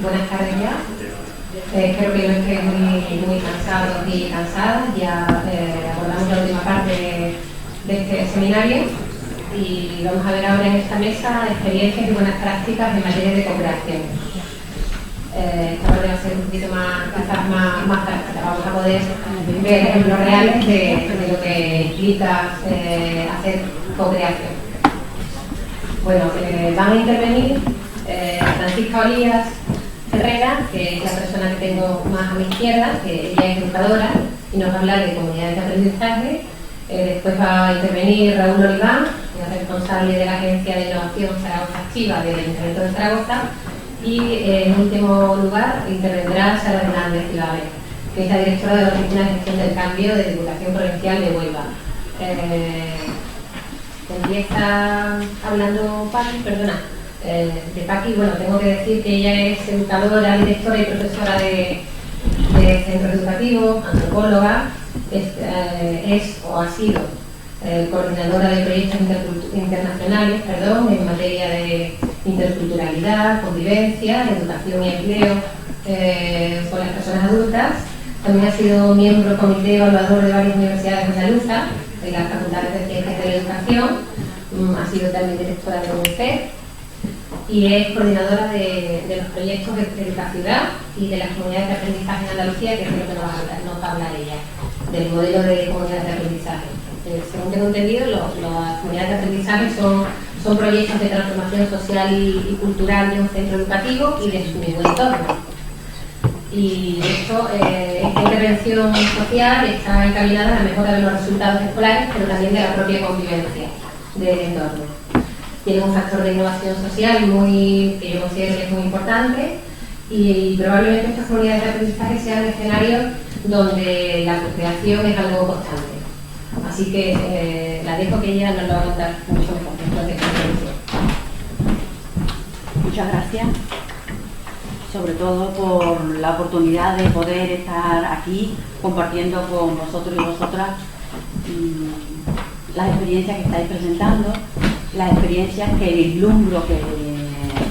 buenas tardes ya. Espero que no estéis muy cansados y cansadas. Ya abordamos la última parte de este seminario y vamos a ver ahora en esta mesa experiencias y buenas prácticas en materia de cooperación. Esta parte va a ser un poquito quizás más práctica. Vamos a poder ver ejemplos reales de lo que implica hacer cooperación. Bueno, van a intervenir Francisca Olías Herrera, que es la persona que tengo más a mi izquierda, que ella es educadora y nos va a hablar de comunidades de aprendizaje. Después va a intervenir Raúl Oliván, que es responsable de la Agencia de Innovación Zaragoza Activa del Ayuntamiento de Zaragoza. Y en último lugar intervendrá Sara Hernández Cibabe, que es la directora de la Oficina de Gestión del Cambio de Diputación Provincial de Huelva. Empieza hablando Paqui, perdona. De Paqui, bueno, tengo que decir que ella es educadora, directora y profesora de centros educativos, antropóloga, es o ha sido coordinadora de proyectos internacionales en materia de interculturalidad, convivencia, educación y empleo con las personas adultas. También ha sido miembro del comité evaluador de varias universidades andaluzas, de las facultades de Ciencias de la Educación. Ha sido también directora de UNICEF y es coordinadora de los proyectos de Educaciudad y de las comunidades de aprendizaje en Andalucía, que es lo que nos va a hablar ella, del modelo de comunidades de aprendizaje. Según tengo entendido, las comunidades de aprendizaje son proyectos de transformación social y cultural de un centro educativo y de su entorno. Y esto, esta intervención social está encaminada a la mejora de los resultados escolares, pero también de la propia convivencia del entorno. Tiene un factor de innovación social que yo considero que es muy importante, y probablemente estas comunidades de aprendizaje sean escenarios donde la co-creación es algo constante. Así que la dejo que ella nos lo va a contar mucho mejor después de esta intervención. Muchas gracias, sobre todo por la oportunidad de poder estar aquí compartiendo con vosotros y vosotras las experiencias que estáis presentando, las experiencias que vislumbro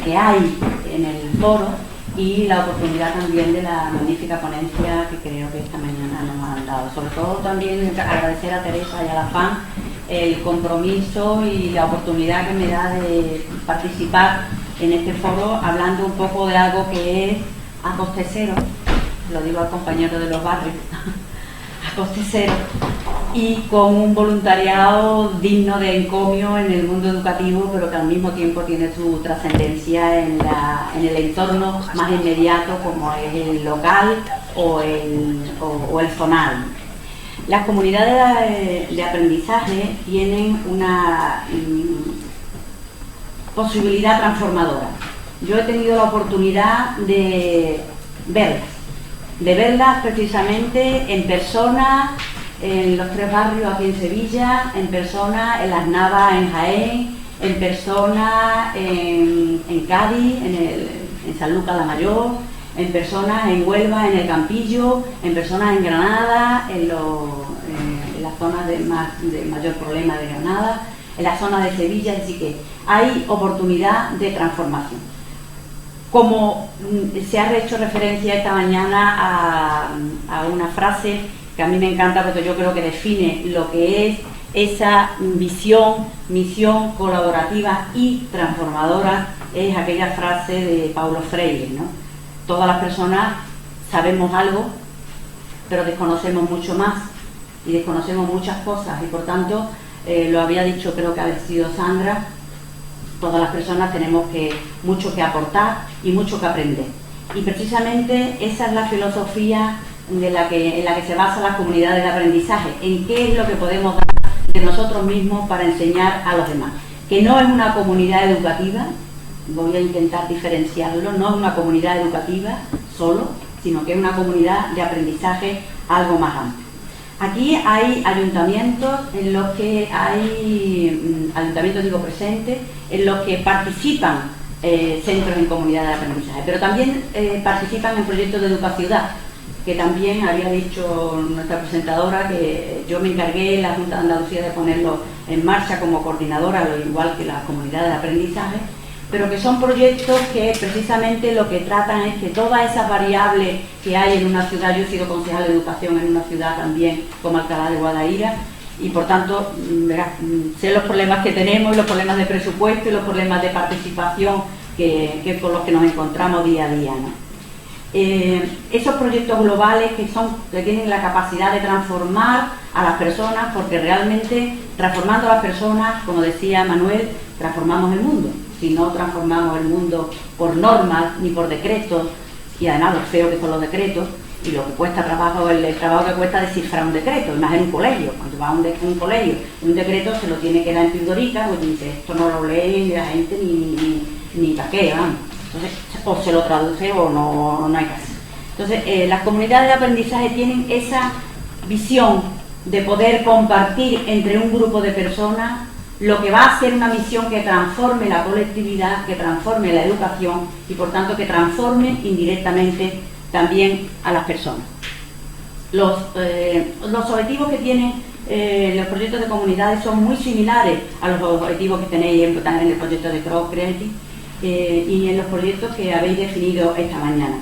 que hay en el foro, y la oportunidad también de la magnífica ponencia que creo que esta mañana nos han dado. Sobre todo también agradecer a Teresa y a la FAN el compromiso y la oportunidad que me da de participar en este foro, hablando un poco de algo que es a coste cero, lo digo al compañero de los barrios, a coste cero, y con un voluntariado digno de encomio en el mundo educativo, pero que al mismo tiempo tiene su trascendencia en el entorno más inmediato, como es el local o el zonal. Las comunidades de aprendizaje tienen una posibilidad transformadora. Yo he tenido la oportunidad de verlas precisamente en persona, en los 3 barrios aquí en Sevilla, en persona en Las Navas en Jaén, en persona en Cádiz, en San Lucas la Mayor, en persona en Huelva, en el Campillo, en personas en Granada, en las zonas de mayor problema de Granada, en la zona de Sevilla. Así que hay oportunidad de transformación. Como se ha hecho referencia esta mañana a una frase que a mí me encanta, porque yo creo que define lo que es esa misión colaborativa y transformadora, es aquella frase de Paulo Freire, ¿no? Todas las personas sabemos algo, pero desconocemos mucho más y desconocemos muchas cosas, y por tanto, lo había dicho, creo que ha sido Sandra, todas las personas tenemos mucho que aportar y mucho que aprender. Y precisamente esa es la filosofía en la que se basa las comunidades de aprendizaje, en qué es lo que podemos dar de nosotros mismos para enseñar a los demás. Que no es una comunidad educativa, voy a intentar diferenciarlo, no es una comunidad educativa solo, sino que es una comunidad de aprendizaje algo más amplio. Aquí hay ayuntamientos en los que presentes, en los que participan centros en comunidad de aprendizaje, pero también participan en proyectos de Educaciudad, que también había dicho nuestra presentadora que yo me encargué en la Junta de Andalucía de ponerlo en marcha como coordinadora, al igual que las comunidades de aprendizaje, pero que son proyectos que precisamente lo que tratan es que todas esas variables que hay en una ciudad, yo he sido concejal de educación en una ciudad también como Alcalá de Guadaira, y por tanto sé los problemas que tenemos, los problemas de presupuesto y los problemas de participación que con los que nos encontramos día a día, ¿no? Esos proyectos globales que tienen la capacidad de transformar a las personas, porque realmente transformando a las personas, como decía Manuel, transformamos el mundo. Si no transformamos el mundo por normas ni por decretos, y además lo feo que son los decretos, y lo que cuesta trabajo, el trabajo que cuesta descifrar un decreto, más en un colegio. Cuando va a un colegio, un decreto se lo tiene que dar en pildorica, pues dice, esto no lo lee la gente ni para qué, vamos. Entonces, o se lo traduce o no hay caso. Entonces, las comunidades de aprendizaje tienen esa visión de poder compartir entre un grupo de personas lo que va a ser una misión que transforme la colectividad, que transforme la educación y, por tanto, que transforme indirectamente también a las personas. Los objetivos que tienen los proyectos de comunidades son muy similares a los objetivos que tenéis en el proyecto de Cross Creative y en los proyectos que habéis definido esta mañana.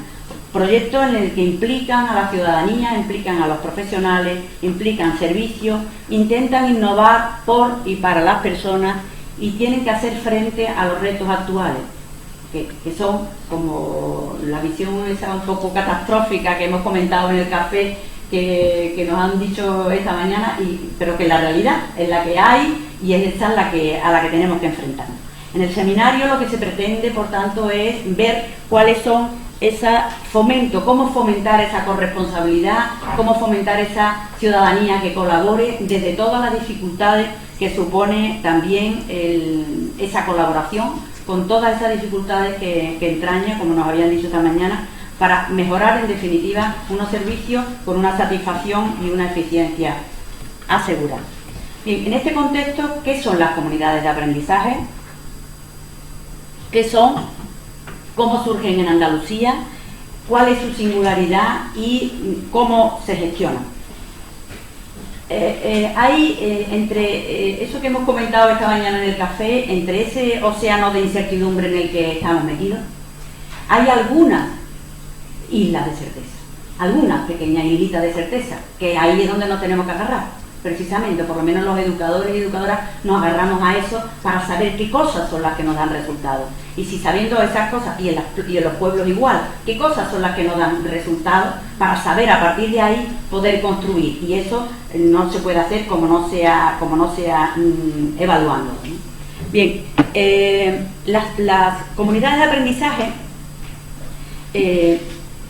Proyectos en el que implican a la ciudadanía, implican a los profesionales, implican servicios, intentan innovar por y para las personas y tienen que hacer frente a los retos actuales, que son como la visión esa un poco catastrófica que hemos comentado en el café, que nos han dicho esta mañana, pero que la realidad es la que hay y es esa a la que tenemos que enfrentarnos. En el seminario lo que se pretende, por tanto, es ver cuáles son cómo fomentar esa corresponsabilidad, cómo fomentar esa ciudadanía que colabore desde todas las dificultades que supone también esa colaboración, con todas esas dificultades que entraña, como nos habían dicho esta mañana, para mejorar en definitiva unos servicios con una satisfacción y una eficiencia asegurada. Bien, en este contexto, ¿qué son las comunidades de aprendizaje? ¿Qué son? ¿Cómo surgen en Andalucía? ¿Cuál es su singularidad y cómo se gestionan? Hay entre eso que hemos comentado esta mañana en el café, entre ese océano de incertidumbre en el que estamos metidos, hay algunas islas de certeza, algunas pequeñas islitas de certeza, que ahí es donde nos tenemos que agarrar. Precisamente, por lo menos los educadores y educadoras nos agarramos a eso para saber qué cosas son las que nos dan resultados. Y si sabiendo esas cosas, y en los pueblos igual, qué cosas son las que nos dan resultados, para saber a partir de ahí poder construir. Y eso no se puede hacer como no sea evaluando. Bien, las comunidades de aprendizaje,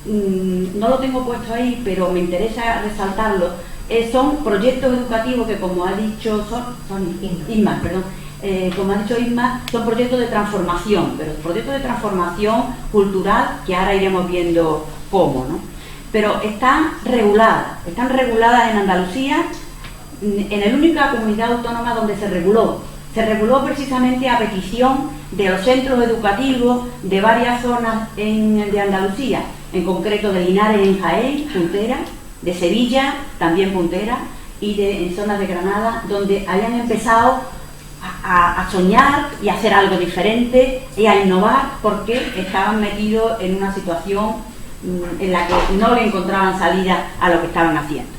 no lo tengo puesto ahí, pero me interesa resaltarlo. Son proyectos educativos que, como ha dicho Isma, como ha dicho Isma, son proyectos de transformación, pero proyectos de transformación cultural que ahora iremos viendo cómo, ¿no? Pero están reguladas en Andalucía, en la única comunidad autónoma donde se reguló precisamente a petición de los centros educativos de varias zonas de Andalucía, en concreto de Linares en Jaén, puntera, de Sevilla, también puntera, y en zonas de Granada, donde habían empezado a soñar y a hacer algo diferente y a innovar, porque estaban metidos en una situación en la que no le encontraban salida a lo que estaban haciendo.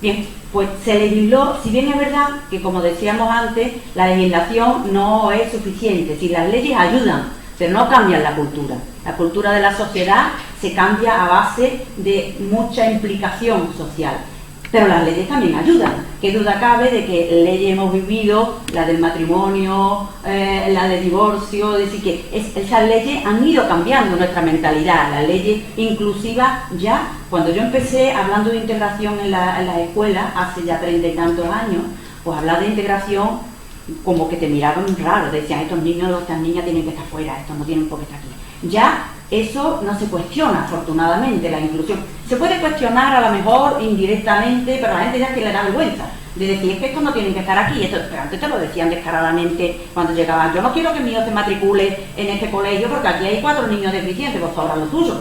Bien, pues se legisló, si bien es verdad que, como decíamos antes, la legislación no es suficiente, si las leyes ayudan, pero no cambian la cultura. La cultura de la sociedad se cambia a base de mucha implicación social. Pero las leyes también ayudan. ¿Qué duda cabe de que leyes hemos vivido, la del matrimonio, la del divorcio? Es decir, que esas leyes han ido cambiando nuestra mentalidad. Las leyes inclusivas ya, cuando yo empecé hablando de integración en las escuelas, hace ya 30 y tantos años, pues hablar de integración como que te miraban raro, decían, estos niños o estas niñas tienen que estar fuera, estos no tienen por qué estar aquí. Ya eso no se cuestiona, afortunadamente, la inclusión. Se puede cuestionar a lo mejor indirectamente, pero a la gente ya es que le da vergüenza de decir, es que estos no tienen que estar aquí. Pero antes te lo decían descaradamente cuando llegaban. Yo no quiero que mi hijo se matricule en este colegio porque aquí hay 4 niños deficientes, pues sobra lo tuyo.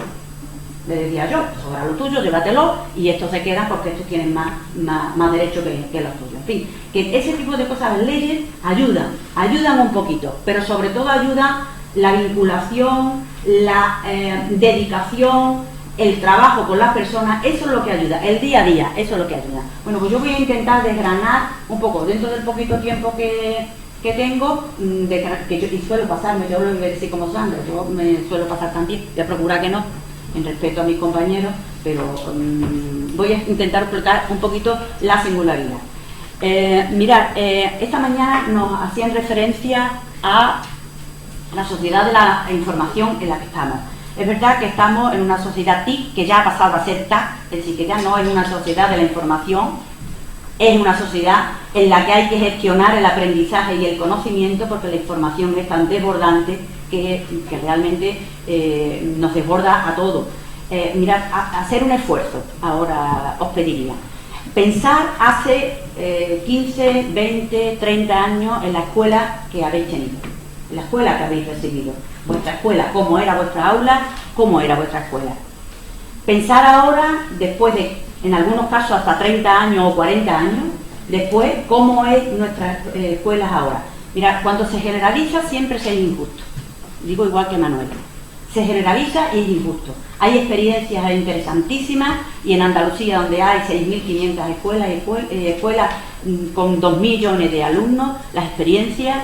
Le decía yo, sobra lo tuyo, llévatelo, y estos se quedan porque estos tienen más derecho que los tuyos. En fin, que ese tipo de cosas, las leyes ayudan un poquito, pero sobre todo ayudan la vinculación, la dedicación, el trabajo con las personas, eso es lo que ayuda, el día a día, eso es lo que ayuda. Bueno, pues yo voy a intentar desgranar un poco, dentro del poquito tiempo que tengo, y suelo pasarme, yo lo voy a decir como Sandra, yo me suelo pasar también, voy a procurar que no, en respeto a mis compañeros, pero voy a intentar explicar un poquito la singularidad. Mirad, esta mañana nos hacían referencia a la sociedad de la información en la que estamos. Es verdad que estamos en una sociedad TIC, que ya ha pasado a ser TAC, es decir, que ya no es una sociedad de la información, es una sociedad en la que hay que gestionar el aprendizaje y el conocimiento, porque la información es tan desbordante que realmente nos desborda a todos. Mirad, hacer un esfuerzo, ahora os pediría. Pensar hace 15, 20, 30 años en la escuela que habéis tenido, en la escuela que habéis recibido. Vuestra escuela, cómo era vuestra aula, cómo era vuestra escuela. Pensar ahora, después de, en algunos casos, hasta 30 años o 40 años, después, cómo es nuestras escuelas ahora. Mirad, cuando se generaliza siempre se es injusto. Digo igual que Manuel. Se generaliza y es injusto. Hay experiencias interesantísimas, y en Andalucía, donde hay 6.500 escuelas y escuelas con 2 millones de alumnos, las experiencias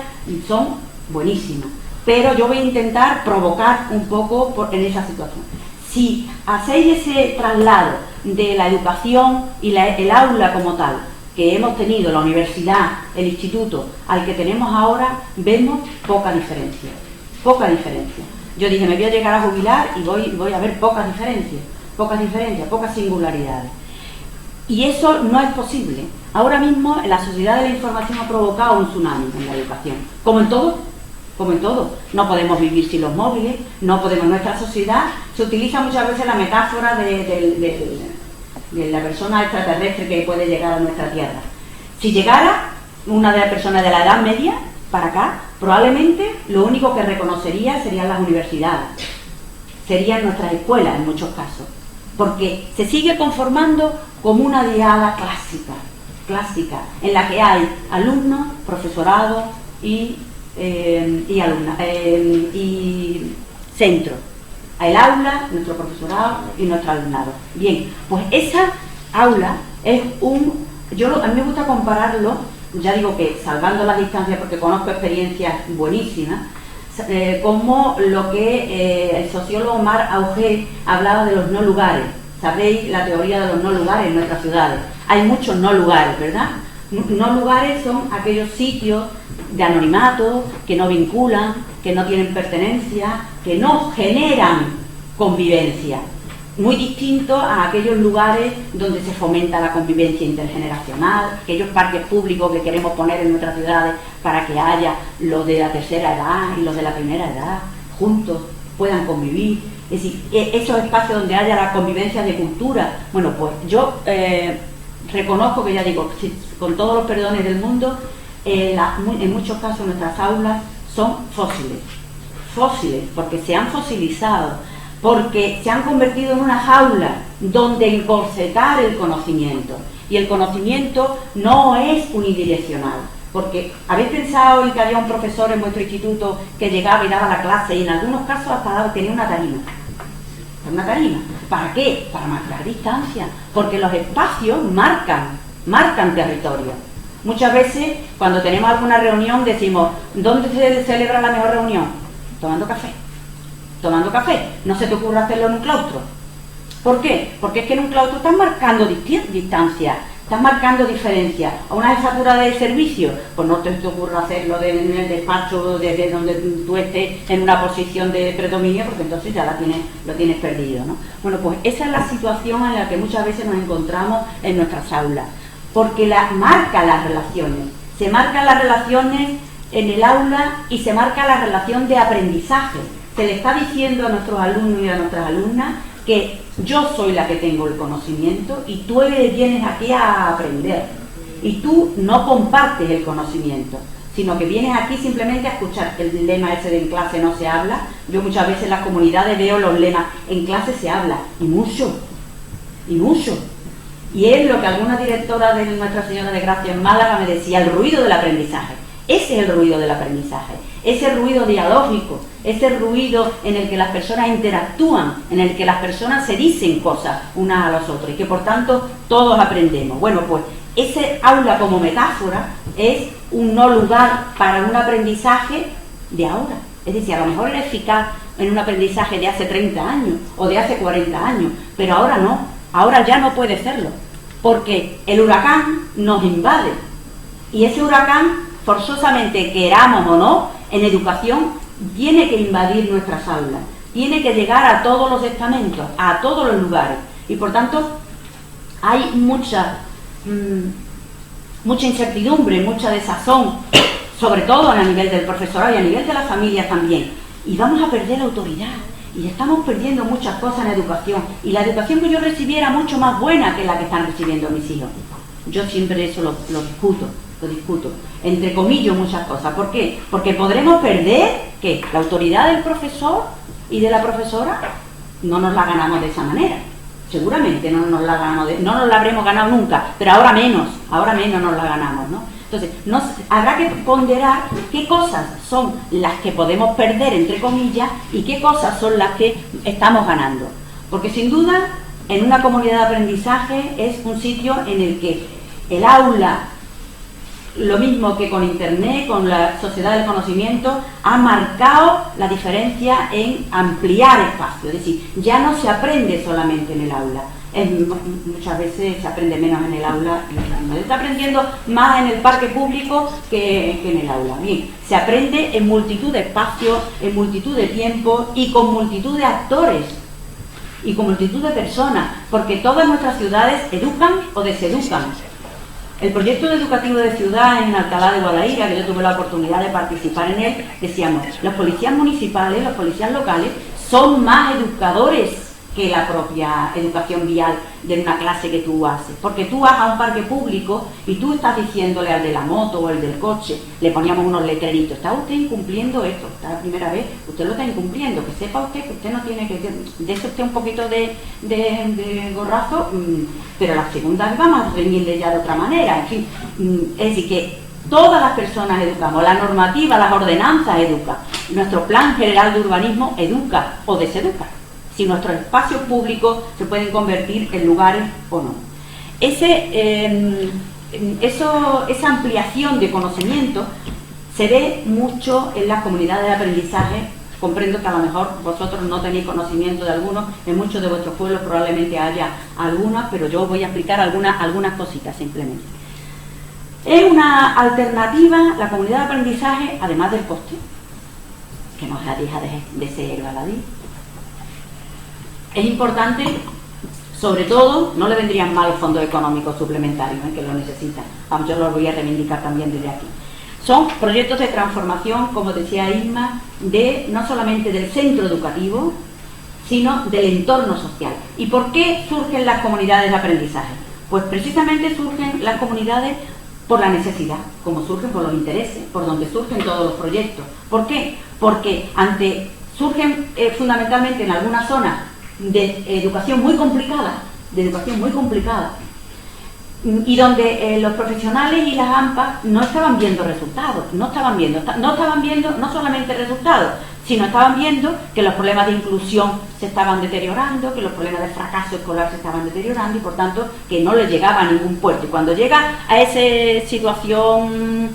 son buenísimas. Pero yo voy a intentar provocar un poco en esa situación. Si hacéis ese traslado de la educación y el aula como tal, que hemos tenido, la universidad, el instituto, al que tenemos ahora, vemos poca diferencia. Poca diferencia. Yo dije, me voy a llegar a jubilar y voy a ver pocas diferencias, pocas singularidades. Y eso no es posible. Ahora mismo la sociedad de la información ha provocado un tsunami en la educación, como en todo. Como en todo, no podemos vivir sin los móviles, no podemos. Nuestra sociedad se utiliza muchas veces la metáfora de la persona extraterrestre que puede llegar a nuestra tierra. Si llegara una de las personas de la Edad Media para acá, probablemente lo único que reconocería serían las universidades, serían nuestras escuelas en muchos casos, porque se sigue conformando como una diada clásica, en la que hay alumnos, profesorado y centro, el aula, nuestro profesorado y nuestro alumnado. Bien, pues esa aula es a mí me gusta compararlo, ya digo que salvando las distancias porque conozco experiencias buenísimas, como lo que el sociólogo Marc Augé hablaba de los no lugares. Sabéis la teoría de los no lugares en nuestras ciudades. Hay muchos no lugares, ¿verdad? No lugares son aquellos sitios de anonimato, que no vinculan, que no tienen pertenencia, que no generan convivencia. Muy distinto a aquellos lugares donde se fomenta la convivencia intergeneracional, aquellos parques públicos que queremos poner en nuestras ciudades para que haya los de la tercera edad y los de la primera edad, juntos puedan convivir. Es decir, esos espacios donde haya la convivencia de cultura. Bueno, pues yo reconozco que, ya digo, con todos los perdones del mundo, en muchos casos nuestras aulas son fósiles, porque se han fosilizado, porque se han convertido en una jaula donde encorsetar el conocimiento, y el conocimiento no es unidireccional, porque habéis pensado en que había un profesor en vuestro instituto que llegaba y daba la clase, y en algunos casos hasta tenía una tarima. ¿Para qué? Para marcar distancia, porque los espacios marcan territorio. Muchas veces cuando tenemos alguna reunión decimos, ¿dónde se celebra la mejor reunión? Tomando café. No se te ocurra hacerlo en un claustro. ¿Por qué? Porque es que en un claustro estás marcando distancia, estás marcando diferencia. A una jefatura de servicio, pues no te ocurra hacerlo en el despacho desde donde tú estés en una posición de predominio, porque entonces ya lo tienes perdido, ¿no? Bueno, pues esa es la situación en la que muchas veces nos encontramos en nuestras aulas, porque marca las relaciones. Se marcan las relaciones en el aula y se marca la relación de aprendizaje. Se le está diciendo a nuestros alumnos y a nuestras alumnas que yo soy la que tengo el conocimiento y tú vienes aquí a aprender. Y tú no compartes el conocimiento, sino que vienes aquí simplemente a escuchar. El lema ese de en clase no se habla. Yo muchas veces en las comunidades veo los lemas, en clase se habla, y mucho. Y es lo que alguna directora de Nuestra Señora de Gracia en Málaga me decía, el ruido del aprendizaje. Ese es el ruido del aprendizaje, ese ruido dialógico, ese ruido en el que las personas interactúan, en el que las personas se dicen cosas unas a las otras y que por tanto todos aprendemos. Bueno, pues ese aula como metáfora es un no lugar para un aprendizaje de ahora. Es decir, a lo mejor era eficaz en un aprendizaje de hace 30 años o de hace 40 años, pero ahora no, ahora ya no puede serlo, porque el huracán nos invade y ese huracán, forzosamente queramos o no, en educación tiene que invadir nuestras aulas, tiene que llegar a todos los estamentos, a todos los lugares, y por tanto hay mucha incertidumbre, mucha desazón, sobre todo a nivel del profesorado y a nivel de las familias también, y vamos a perder la autoridad, y estamos perdiendo muchas cosas en educación, y la educación que yo recibí era mucho más buena que la que están recibiendo mis hijos. Yo siempre eso lo discuto, entre comillas muchas cosas. ¿Por qué? Porque podremos perder, ¿qué? La autoridad del profesor y de la profesora, no nos la ganamos de esa manera. Seguramente no nos la habremos ganado nunca, pero ahora menos nos la ganamos, ¿no? Entonces, habrá que ponderar qué cosas son las que podemos perder, entre comillas, y qué cosas son las que estamos ganando. Porque sin duda, en una comunidad de aprendizaje es un sitio en el que el aula, lo mismo que con Internet, con la sociedad del conocimiento, ha marcado la diferencia en ampliar espacio. Es decir, ya no se aprende solamente en el aula. Muchas veces se aprende menos en el aula, se está aprendiendo más en el parque público que en el aula. Bien, se aprende en multitud de espacios, en multitud de tiempos y con multitud de actores y con multitud de personas, porque todas nuestras ciudades educan o deseducan. El proyecto educativo de ciudad en Alcalá de Guadaira, que yo tuve la oportunidad de participar en él, decíamos, los policías municipales, los policías locales, son más educadores que la propia educación vial de una clase que tú haces. Porque tú vas a un parque público y tú estás diciéndole al de la moto o al del coche, le poníamos unos letreritos, ¿está usted incumpliendo esto? Esta es la primera vez, usted lo está incumpliendo, que sepa usted que usted no tiene que... Dese usted un poquito de gorrazo, pero la segunda vez vamos a reñirle ya de otra manera, en fin. Es decir, que todas las personas educamos, la normativa, las ordenanzas educan, nuestro plan general de urbanismo educa o deseduca. Si nuestros espacios públicos se pueden convertir en lugares o no. Esa ampliación de conocimiento se ve mucho en las comunidades de aprendizaje. Comprendo que a lo mejor vosotros no tenéis conocimiento de algunos, en muchos de vuestros pueblos probablemente haya algunas, pero yo voy a explicar algunas cositas simplemente. Es una alternativa, la comunidad de aprendizaje, además del coste, que no deja de ser baladí. Es importante, sobre todo, no le vendrían mal los fondos económicos suplementarios, que lo necesitan. Vamos, yo los voy a reivindicar también desde aquí. Son proyectos de transformación, como decía Isma, no solamente del centro educativo, sino del entorno social. ¿Y por qué surgen las comunidades de aprendizaje? Pues precisamente surgen las comunidades por la necesidad, como surgen por los intereses, por donde surgen todos los proyectos. ¿Por qué? Porque surgen fundamentalmente en algunas zonas de educación muy complicada, y donde los profesionales y las AMPA no estaban viendo resultados, no estaban viendo no solamente resultados, sino estaban viendo que los problemas de inclusión se estaban deteriorando, que los problemas de fracaso escolar se estaban deteriorando y por tanto que no les llegaba a ningún puerto. Y cuando llega a esa situación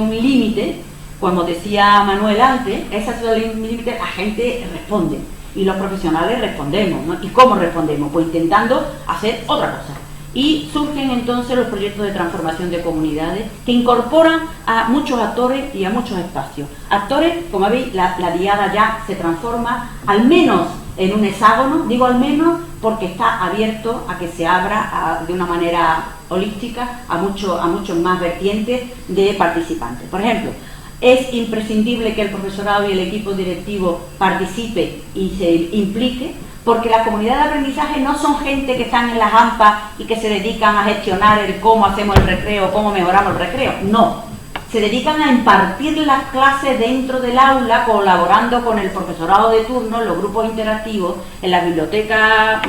límite, como decía Manuel antes, esa situación límite, la gente responde. Y los profesionales respondemos, ¿no? ¿Y cómo respondemos? Pues intentando hacer otra cosa. Y surgen entonces los proyectos de transformación de comunidades que incorporan a muchos actores y a muchos espacios. Actores, como veis, la diada ya se transforma al menos en un hexágono, digo al menos porque está abierto a que se abra de una manera holística a muchos más vertientes de participantes. Por ejemplo, es imprescindible que el profesorado y el equipo directivo participe y se implique, porque las comunidades de aprendizaje no son gente que están en las AMPA y que se dedican a gestionar el cómo hacemos el recreo, cómo mejoramos el recreo. No, se dedican a impartir las clases dentro del aula, colaborando con el profesorado de turno, en los grupos interactivos, en la biblioteca.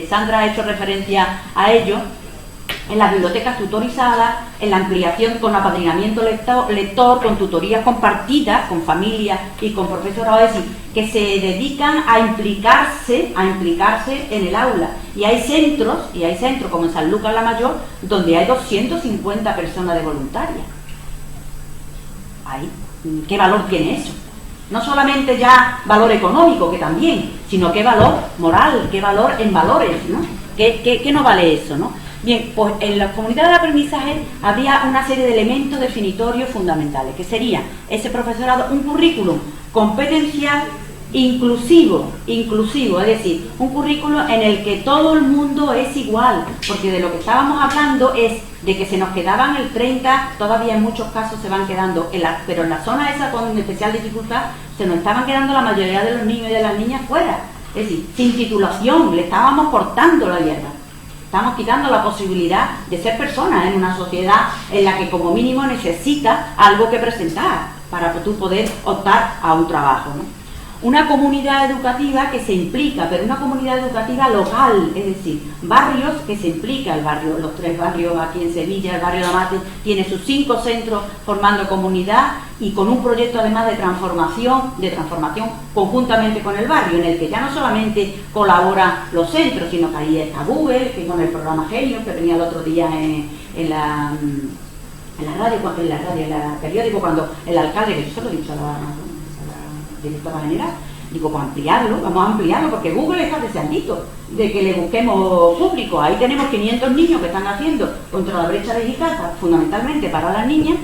Sandra ha hecho referencia a ello. en las bibliotecas tutorizadas, en la ampliación con apadrinamiento lector, con tutorías compartidas con familias y con profesorado, es decir, que se dedican a implicarse en el aula. Y hay centros como en Sanlúcar la Mayor, donde hay 250 personas de voluntarias. ¿Qué valor tiene eso? No solamente ya valor económico, que también, sino qué valor moral, qué valor en valores, ¿no? ¿Qué no vale eso, no? Bien, pues en la comunidad de aprendizaje habría una serie de elementos definitorios fundamentales, que sería ese profesorado, un currículum competencial inclusivo, es decir, un currículum en el que todo el mundo es igual, porque de lo que estábamos hablando es de que se nos quedaban el 30, todavía en muchos casos se van quedando, pero en la zona esa con especial dificultad, se nos estaban quedando la mayoría de los niños y de las niñas fuera, es decir, sin titulación, le estábamos cortando la hierba. Estamos quitando la posibilidad de ser personas en una sociedad en la que como mínimo necesitas algo que presentar para tú poder optar a un trabajo, ¿no? Una comunidad educativa que se implica, pero una comunidad educativa local, es decir, barrios que se implica, los 3 barrios aquí en Sevilla, el barrio de Amate tiene sus 5 centros formando comunidad y con un proyecto además de transformación conjuntamente con el barrio, en el que ya no solamente colaboran los centros, sino que ahí está Google, que con el programa Genio, que venía el otro día en la periódico, cuando el alcalde, que yo se lo he dicho a la directora general, digo, pues vamos a ampliarlo, porque Google está deseandito de que le busquemos público. Ahí tenemos 500 niños que están haciendo contra la brecha digital, fundamentalmente para las niñas,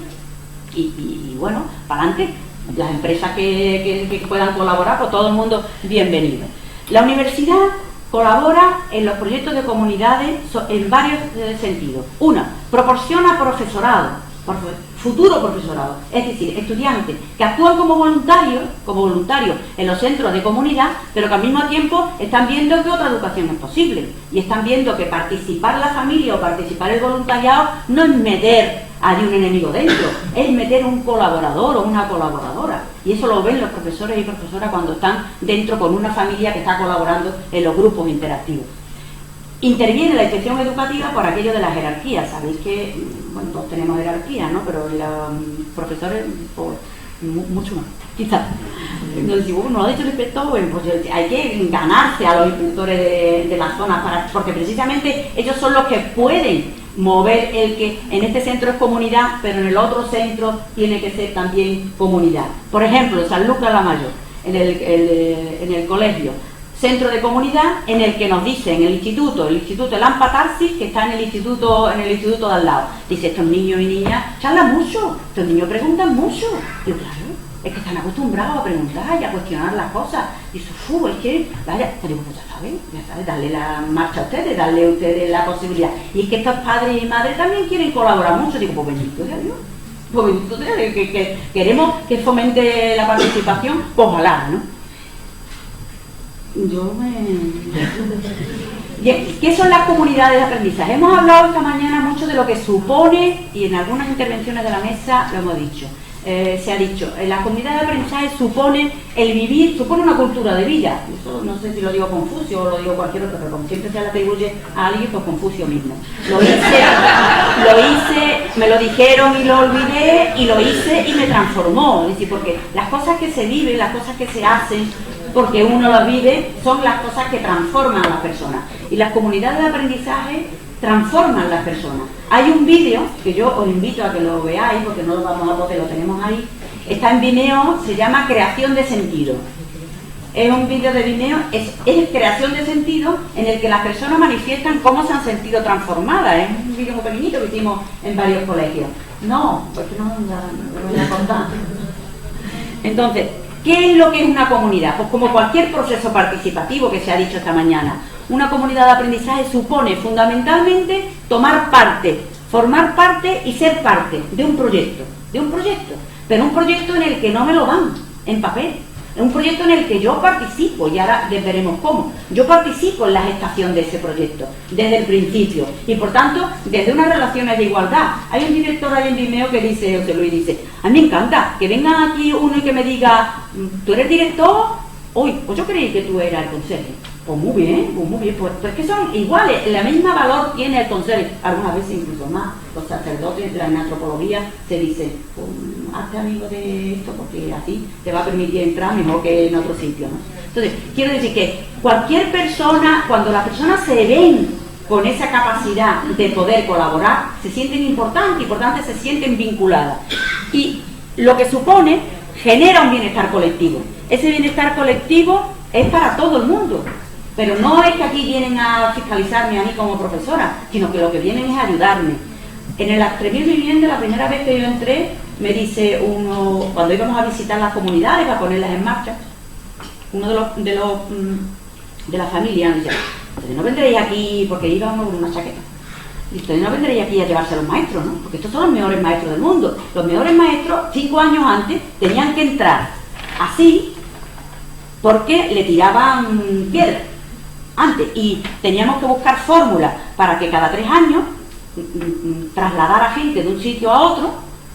y bueno, para adelante, las empresas que puedan colaborar, pues todo el mundo bienvenido. La universidad colabora en los proyectos de comunidades en varios sentidos. Una, proporciona profesorado, futuro profesorado, es decir, estudiantes que actúan como voluntarios en los centros de comunidad, pero que al mismo tiempo están viendo que otra educación es posible y están viendo que participar la familia o participar el voluntariado no es meter a un enemigo dentro, es meter un colaborador o una colaboradora, y eso lo ven los profesores y profesoras cuando están dentro con una familia que está colaborando en los grupos interactivos. Interviene la inspección educativa por aquello de la jerarquía. Sabéis que, bueno, todos tenemos jerarquía, ¿no? Pero los profesores, pues, mucho más, quizás. Nos digo, no lo ha dicho el inspector, bueno, pues hay que ganarse a los inspectores de las zonas, porque precisamente ellos son los que pueden mover el que en este centro es comunidad, pero en el otro centro tiene que ser también comunidad. Por ejemplo, Sanlúcar la Mayor, en el colegio, centro de comunidad en el que nos dicen el instituto el Ampatarsi, que está en el instituto de al lado. Dice, estos niños y niñas charlan mucho, estos niños preguntan mucho. Digo, claro, es que están acostumbrados a preguntar y a cuestionar las cosas. Dice, es que, vaya, te digo, pues ya sabes, darle la marcha a ustedes, darle a ustedes la posibilidad. Y es que estos padres y madres también quieren colaborar mucho. Digo, pues bendito sea Dios. Pues bendito sea Dios, que queremos que fomente la participación, pues ojalá, ¿no? ¿Qué son las comunidades de aprendizaje? Hemos hablado esta mañana mucho de lo que supone, y en algunas intervenciones de la mesa lo hemos dicho. Se ha dicho, la comunidad de aprendizaje supone el vivir, supone una cultura de vida. Eso no sé si lo digo Confucio o lo digo cualquier otro, pero como siempre se le atribuye a alguien, pues Confucio mismo. Lo hice, me lo dijeron y lo olvidé, y lo hice y me transformó. Es decir, porque las cosas que se viven, las cosas que se hacen, porque uno las vive, son las cosas que transforman a las personas. Y las comunidades de aprendizaje transforman a las personas. Hay un vídeo que yo os invito a que lo veáis, porque no lo vamos a poner, lo tenemos ahí. Está en Vimeo, se llama Creación de Sentido. Es un vídeo de Vimeo, es creación de sentido, en el que las personas manifiestan cómo se han sentido transformadas. Es un vídeo muy pequeñito que hicimos en varios colegios. No, porque no lo voy a contar. Entonces, ¿qué es lo que es una comunidad? Pues como cualquier proceso participativo que se ha dicho esta mañana, una comunidad de aprendizaje supone fundamentalmente tomar parte, formar parte y ser parte de un proyecto, pero un proyecto en el que no me lo dan en papel, un proyecto en el que yo participo, y ahora veremos cómo. Yo participo en la gestación de ese proyecto, desde el principio, y por tanto, desde unas relaciones de igualdad. Hay un director ahí en Vimeo que dice, José Luis dice, a mí me encanta que venga aquí uno y que me diga, ¿tú eres director? Uy, pues yo creí que tú eras el conserje. Pues muy bien, pues es que son iguales, la misma valor tiene el consejo, algunas veces incluso más. Los sacerdotes en antropología se dicen, pues, hazte amigo de esto porque así te va a permitir entrar mejor que en otro sitio, ¿no? Entonces, quiero decir que cualquier persona, cuando las personas se ven con esa capacidad de poder colaborar, se sienten importantes y por tanto se sienten vinculadas. Y lo que supone, genera un bienestar colectivo. Ese bienestar colectivo es para todo el mundo. Pero no es que aquí vienen a fiscalizarme a mí como profesora, sino que lo que vienen es a ayudarme. En el Atrevido Vivienda, la primera vez que yo entré, me dice uno, cuando íbamos a visitar las comunidades para ponerlas en marcha, uno de la familia me dice, ustedes no vendréis aquí, porque íbamos con una chaqueta, y ustedes no vendréis aquí a llevarse a los maestros, ¿no? Porque estos son los mejores maestros del mundo. Los mejores maestros, 5 años antes, tenían que entrar así, porque le tiraban piedras antes, y teníamos que buscar fórmulas para que cada 3 años trasladar a gente de un sitio a otro,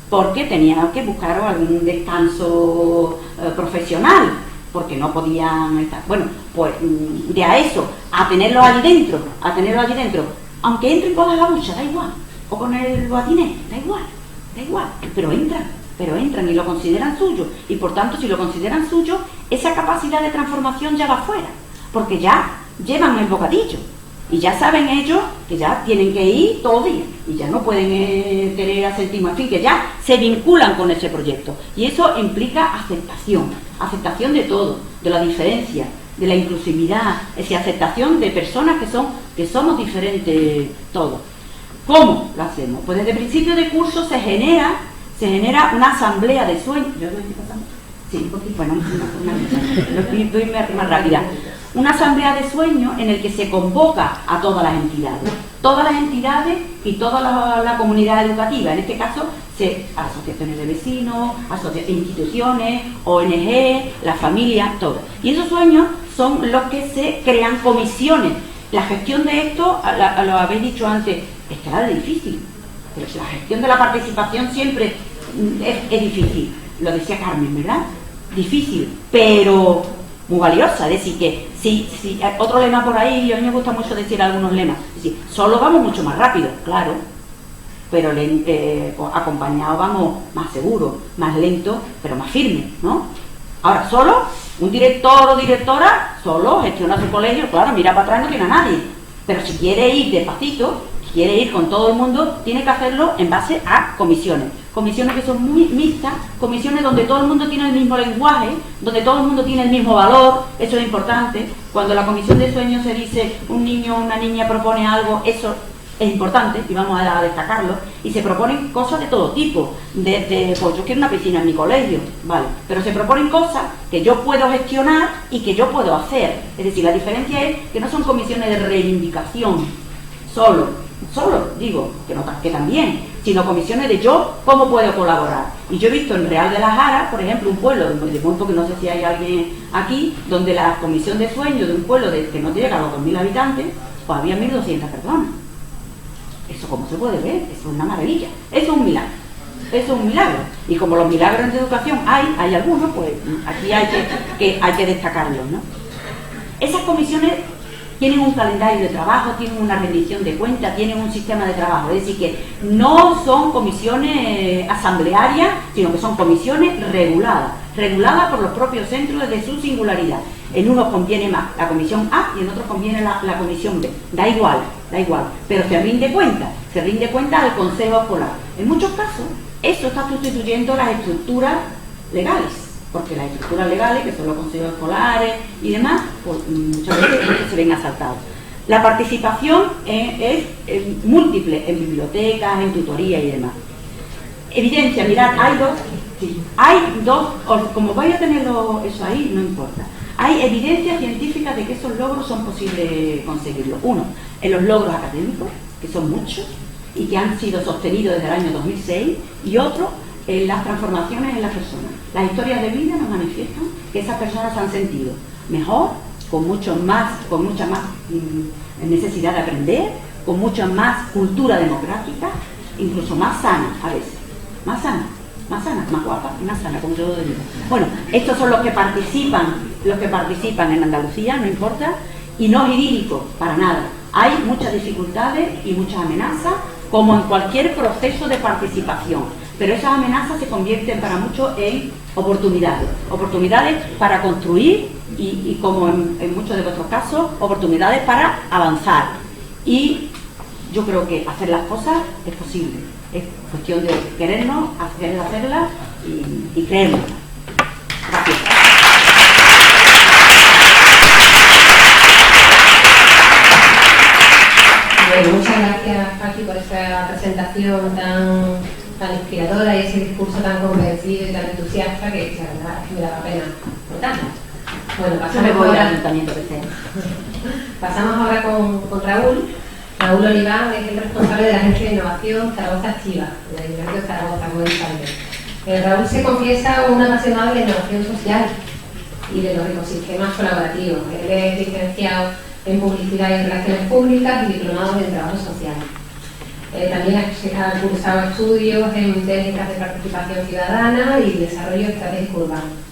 porque tenían que buscar algún descanso profesional, porque no podían estar. Bueno, pues de a eso, a tenerlo allí dentro, aunque entren con la gabucha, da igual, o con el boatiné, da igual, pero entran y lo consideran suyo, y por tanto, si lo consideran suyo, esa capacidad de transformación ya va fuera, porque ya llevan el bocadillo y ya saben ellos que ya tienen que ir todos los días y ya no pueden tener asentismo, en fin, que ya se vinculan con ese proyecto, y eso implica aceptación de todo, de la diferencia, de la inclusividad, es decir, aceptación de personas que somos diferentes todos. ¿Cómo lo hacemos? Pues desde el principio de curso se genera una asamblea de sueños. ¿Yo lo estoy pasando? Sí, bueno, doy más rápida. Una asamblea de sueños en el que se convoca a todas las entidades y toda la comunidad educativa, en este caso asociaciones de vecinos, instituciones, ONG, las familias, todo. Y esos sueños son los que se crean comisiones. La gestión de esto, lo habéis dicho antes, es claro, es difícil. Pero la gestión de la participación siempre es difícil. Lo decía Carmen, ¿verdad? Difícil, pero muy valiosa. Es decir, que si otro lema por ahí, a mí me gusta mucho decir algunos lemas, es decir, solo vamos mucho más rápido, claro, pero acompañados vamos más seguros, más lentos, pero más firmes, ¿no? Ahora, solo un director o directora solo gestiona su colegio, claro, mira para atrás, no tiene a nadie, pero si quiere ir despacito, quiere ir con todo el mundo, tiene que hacerlo en base a comisiones que son muy mixtas, comisiones donde todo el mundo tiene el mismo lenguaje, donde todo el mundo tiene el mismo valor. Eso es importante. Cuando la comisión de sueños se dice un niño o una niña propone algo, eso es importante y vamos a destacarlo, y se proponen cosas de todo tipo, pues yo quiero una piscina en mi colegio, vale, pero se proponen cosas que yo puedo gestionar y que yo puedo hacer. Es decir, la diferencia es que no son comisiones de reivindicación solo digo, que también, sino comisiones de yo, ¿cómo puedo colaborar? Y yo he visto en Real de la Jara, por ejemplo, un pueblo de Monto, que no sé si hay alguien aquí, donde la comisión de sueños de un pueblo que no llega a los 2.000 habitantes, pues había 1.200 personas. Eso, como se puede ver, eso es una maravilla, eso es un milagro. Y como los milagros de educación hay algunos, pues aquí hay que destacarlos, ¿no? Esas comisiones tienen un calendario de trabajo, tienen una rendición de cuentas, tienen un sistema de trabajo. Es decir, que no son comisiones asamblearias, sino que son comisiones reguladas por los propios centros desde su singularidad. En unos conviene más la comisión A y en otros conviene la comisión B. Da igual, pero se rinde cuenta al consejo escolar. En muchos casos, eso está sustituyendo las estructuras legales, porque las estructuras legales, que son los consejos escolares y demás, pues muchas veces se ven asaltados. La participación es múltiple en bibliotecas, en tutoría y demás. Evidencia, mirad, hay dos, como vais a tenerlo eso ahí, no importa. Hay evidencias científicas de que esos logros son posibles conseguirlos. Uno, en los logros académicos, que son muchos y que han sido sostenidos desde el año 2006, y otro, en las transformaciones en las personas. Las historias de vida nos manifiestan que esas personas se han sentido mejor, con mucha más necesidad de aprender, con mucha más cultura democrática, incluso más sana a veces, más guapa y más sana, como yo lo digo. Bueno, estos son los que participan en Andalucía, no importa, y no es idílico, para nada. Hay muchas dificultades y muchas amenazas, como en cualquier proceso de participación, pero esas amenazas se convierten para muchos en oportunidades para construir y como en muchos de vuestros casos, oportunidades para avanzar. Y yo creo que hacer las cosas es posible, es cuestión de querernos, hacerlas y creernos. Gracias. Bueno, muchas gracias, Paqui, por esta presentación tan inspiradora y ese discurso tan convencido y tan entusiasta que la verdad es que me da la pena contarlo. Bueno, pasamos ahora con Raúl. Raúl Oliván es el responsable de la Agencia de Innovación Zaragoza Activa, del Ayuntamiento de Zaragoza, como dice. Raúl se confiesa un apasionado de la innovación social y de los ecosistemas colaborativos. Él es licenciado en Publicidad y Relaciones Públicas y diplomado en Trabajo Social. También ha cursado estudios en técnicas de participación ciudadana y desarrollo estratégico urbano.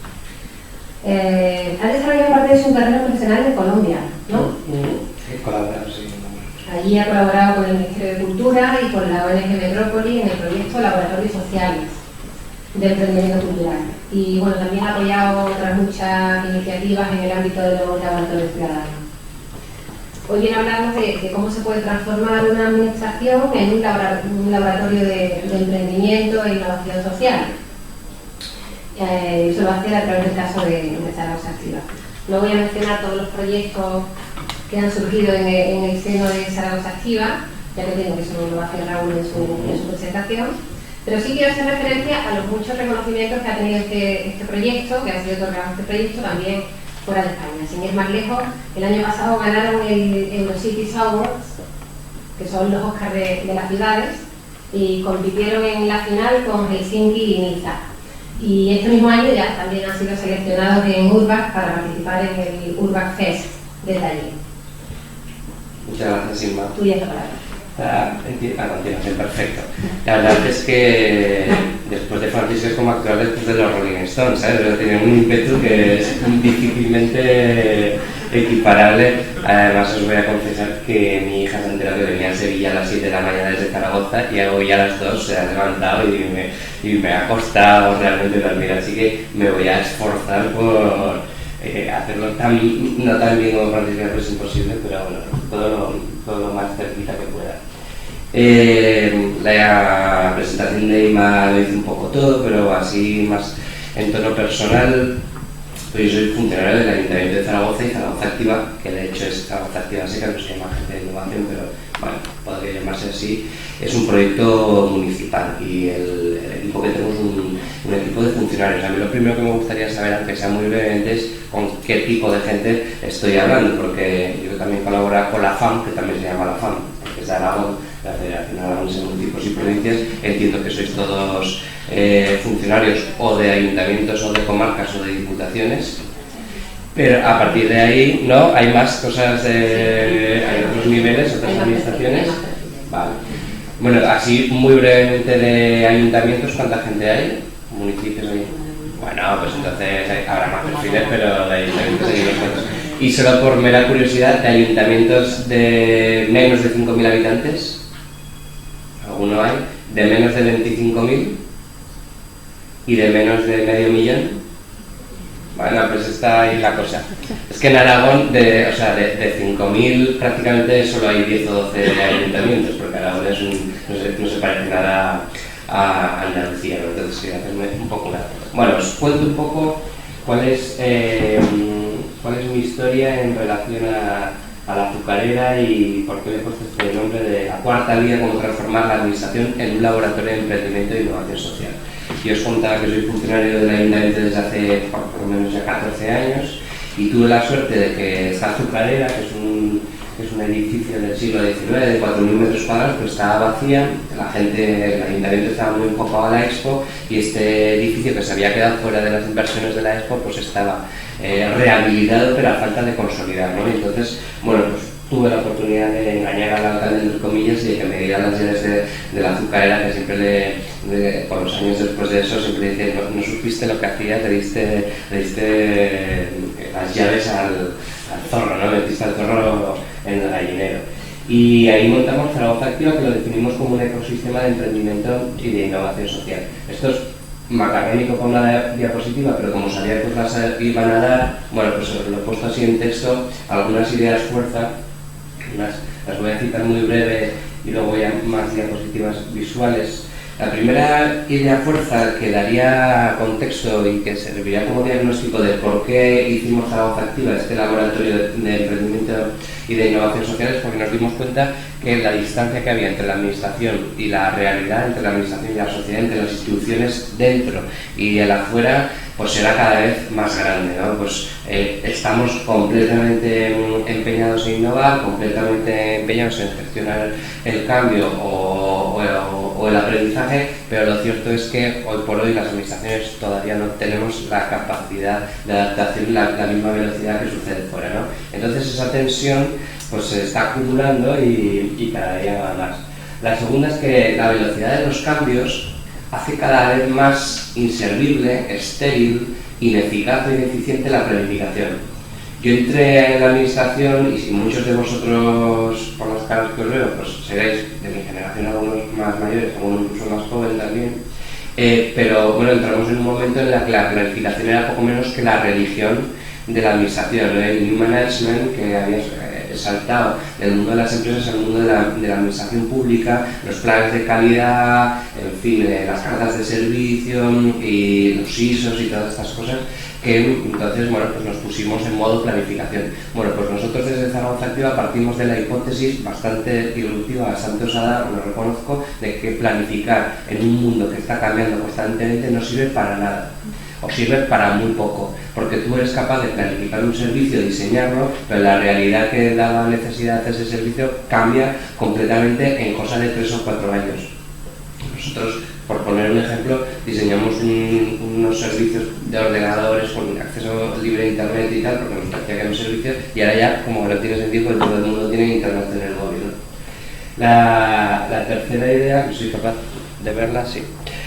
Ha desarrollado parte de su carrera profesional en Colombia, ¿no? Sí. Allí ha colaborado con el Ministerio de Cultura y con la ONG Metrópoli en el proyecto Laboratorios Sociales de Emprendimiento Cultural. Y bueno, también ha apoyado otras muchas iniciativas en el ámbito de los laboratorios ciudadanos. Hoy viene a hablarnos de cómo se puede transformar una administración en un laboratorio de emprendimiento e innovación social. Eso lo va a hacer a través del caso de Zaragoza Activa. No voy a mencionar todos los proyectos que han surgido en el seno de Zaragoza Activa, ya que tengo que eso lo va a hacer Raúl en su presentación, pero sí quiero hacer referencia a los muchos reconocimientos que ha tenido este proyecto, que ha sido otorgado este proyecto también fuera de España. Sin ir más lejos, el año pasado ganaron el Eurocities Awards, que son los Oscars de las ciudades, y compitieron en la final con Helsinki y Niza. Y este mismo año ya también han sido seleccionados en Urbac para participar en el Urbac Fest de Tallinn. Muchas gracias, Inma. Tuya esta palabra. A continuación, perfecto. La verdad es que después de Francisco es como actuar después de los Rolling Stones, ¿sabes? Pero tienen un ímpetu que es difícilmente equiparable. Además, os voy a confesar que mi hija se ha enterado que venía a Sevilla a las 7 de la mañana desde Zaragoza y hoy a las 2 se ha levantado y me ha costado realmente dormir, así que me voy a esforzar por hacerlo no tan bien como Francisco, es imposible, pero bueno, todo lo más cerquita que pueda. La presentación de Ima lo hice un poco todo, pero así más en tono personal. Pues yo soy funcionario del Ayuntamiento de Zaragoza y Zaragoza Activa, que de hecho es Zaragoza Activa Seca, no se llama Agencia de Innovación, pero bueno, podría llamarse así. Es un proyecto municipal y el equipo que tenemos es un equipo de funcionarios. A mí lo primero que me gustaría saber, aunque sea muy brevemente, es con qué tipo de gente estoy hablando, porque yo también colaboro con la FAM, que también se llama la FAM, que es de Aragón, la Federación Aragonesa de Municipios y Provincias. Entiendo que sois todos funcionarios o de ayuntamientos o de comarcas o de diputaciones, pero a partir de ahí no hay más cosas, hay otros niveles, otras administraciones. Vale. Bueno, así muy brevemente de ayuntamientos, ¿cuánta gente hay? ¿Municipios hay? Bueno, pues entonces habrá más perfiles, pero de ayuntamientos hay unos cuantos. Y solo por mera curiosidad, ¿de ayuntamientos de menos de 5.000 habitantes? ¿Alguno hay? ¿De menos de 25.000? ¿Y de menos de medio millón? Bueno, pues está ahí la cosa. Es que en Aragón, de 5.000 prácticamente solo hay 10 o 12 ayuntamientos, porque Aragón es no se parece nada a Andalucía, ¿no? Entonces quería hacerme un poco una... Bueno, os cuento un poco cuál es mi historia en relación a la azucarera y por qué le he puesto este nombre de la cuarta vía, cómo transformar la administración en un laboratorio de emprendimiento e innovación social. Y os contaba que soy funcionario del Ayuntamiento desde hace por lo menos ya 14 años y tuve la suerte de que esta azucarera, que es un edificio del siglo XIX de 4.000 metros cuadrados, pues estaba vacía, el Ayuntamiento estaba muy enfocado a la Expo y este edificio que se había quedado fuera de las inversiones de la Expo pues estaba rehabilitado pero a falta de consolidar, ¿no? Entonces, bueno, pues tuve la oportunidad de engañar al alcalde, entre comillas, y de que me diera las llaves de la azucarera, que siempre por los años después de eso, siempre decía, no supiste lo que hacías, le diste las llaves al zorro, ¿no? Metiste al zorro en el gallinero. Y ahí montamos Zaragoza Activa, que lo definimos como un ecosistema de emprendimiento y de innovación social. Esto es macarrónico con una diapositiva, pero como sabía que os las iban a dar, bueno, pues os lo he puesto así en texto, algunas ideas fuerza, las voy a citar muy breve y luego ya más diapositivas visuales. La primera idea fuerza que daría contexto y que serviría como diagnóstico de por qué hicimos Zaragoza Activa, este laboratorio de emprendimiento y de innovación social, es porque nos dimos cuenta que la distancia que había entre la administración y la realidad, entre la administración y la sociedad, entre las instituciones dentro y el afuera, pues era cada vez más grande, ¿no? Pues estamos completamente empeñados en innovar, completamente empeñados en gestionar el cambio o el aprendizaje, pero lo cierto es que hoy por hoy las administraciones todavía no tenemos la capacidad de adaptación y la misma velocidad que sucede fuera, ¿no? Entonces esa tensión pues se está acumulando y cada día va más. La segunda es que la velocidad de los cambios hace cada vez más inservible, estéril, ineficaz o ineficiente la planificación. Yo entré en la administración y si muchos de vosotros, por las caras que os veo, pues seréis de mi generación, algunos más mayores, algunos incluso más jóvenes también, pero bueno, entramos en un momento en el que la planificación era poco menos que la religión de la administración, ¿no? El New Management que había saltado del mundo de las empresas al mundo de la administración pública, los planes de calidad, en fin, las cartas de servicio y los ISOs y todas estas cosas, que entonces, bueno, pues nos pusimos en modo planificación. Bueno, pues nosotros desde Zaragoza Activa partimos de la hipótesis bastante disruptiva, bastante osada, lo reconozco, de que planificar en un mundo que está cambiando constantemente no sirve para nada. O sirve para muy poco, porque tú eres capaz de planificar un servicio, diseñarlo, pero la realidad que da la necesidad de ese servicio cambia completamente en cosa de 3 o 4 años. Nosotros, por poner un ejemplo, diseñamos unos servicios de ordenadores con acceso libre a internet y tal, porque nos parecía que era un servicio, y ahora ya, como no tiene sentido, pues todo el mundo tiene internet en el móvil, ¿no? La tercera idea, que soy capaz de verla, sí,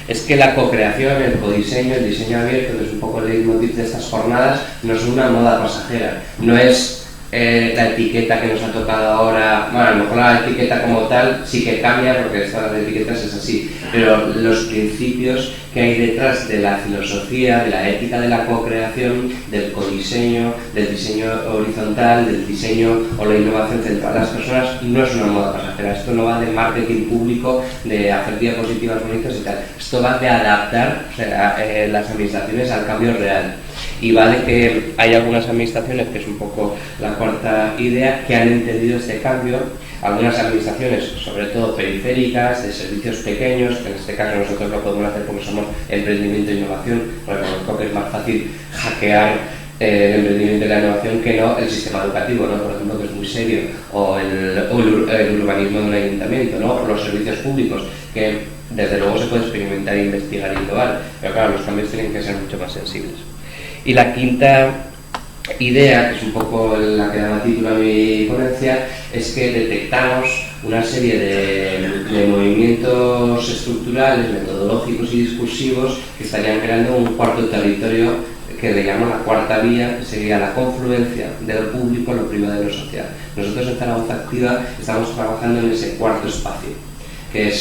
es que la co-creación, el codiseño, el diseño abierto, que es un poco el leitmotiv de estas jornadas, no es una moda pasajera, no es la etiqueta que nos ha tocado ahora. Bueno, a lo mejor la etiqueta como tal sí que cambia porque estas etiquetas es así, pero los principios que hay detrás de la filosofía, de la ética de la co-creación, del codiseño, del diseño horizontal, del diseño o la innovación central a las personas, no es una moda pasajera. Esto no va de marketing público, de hacer diapositivas bonitas y tal. Esto va de adaptar, o sea, las administraciones al cambio real. Y va de que hay algunas administraciones, que es un poco la cuarta idea, que han entendido este cambio. Algunas administraciones, sobre todo periféricas, de servicios pequeños, que en este caso nosotros lo podemos hacer porque somos emprendimiento e innovación, porque reconozco que es más fácil hackear el emprendimiento y la innovación que no el sistema educativo, ¿no? Por ejemplo, que es muy serio, o el urbanismo de un ayuntamiento, ¿no? O los servicios públicos, que desde luego se puede experimentar, investigar e innovar, pero claro, los cambios tienen que ser mucho más sensibles. Y la quinta idea, que es un poco la que daba título a mi ponencia, es que detectamos una serie de movimientos estructurales, metodológicos y discursivos que estarían creando un cuarto territorio que le llamo la cuarta vía, que sería la confluencia de lo público, lo privado y lo social. Nosotros en Zaragoza Activa estamos trabajando en ese cuarto espacio, que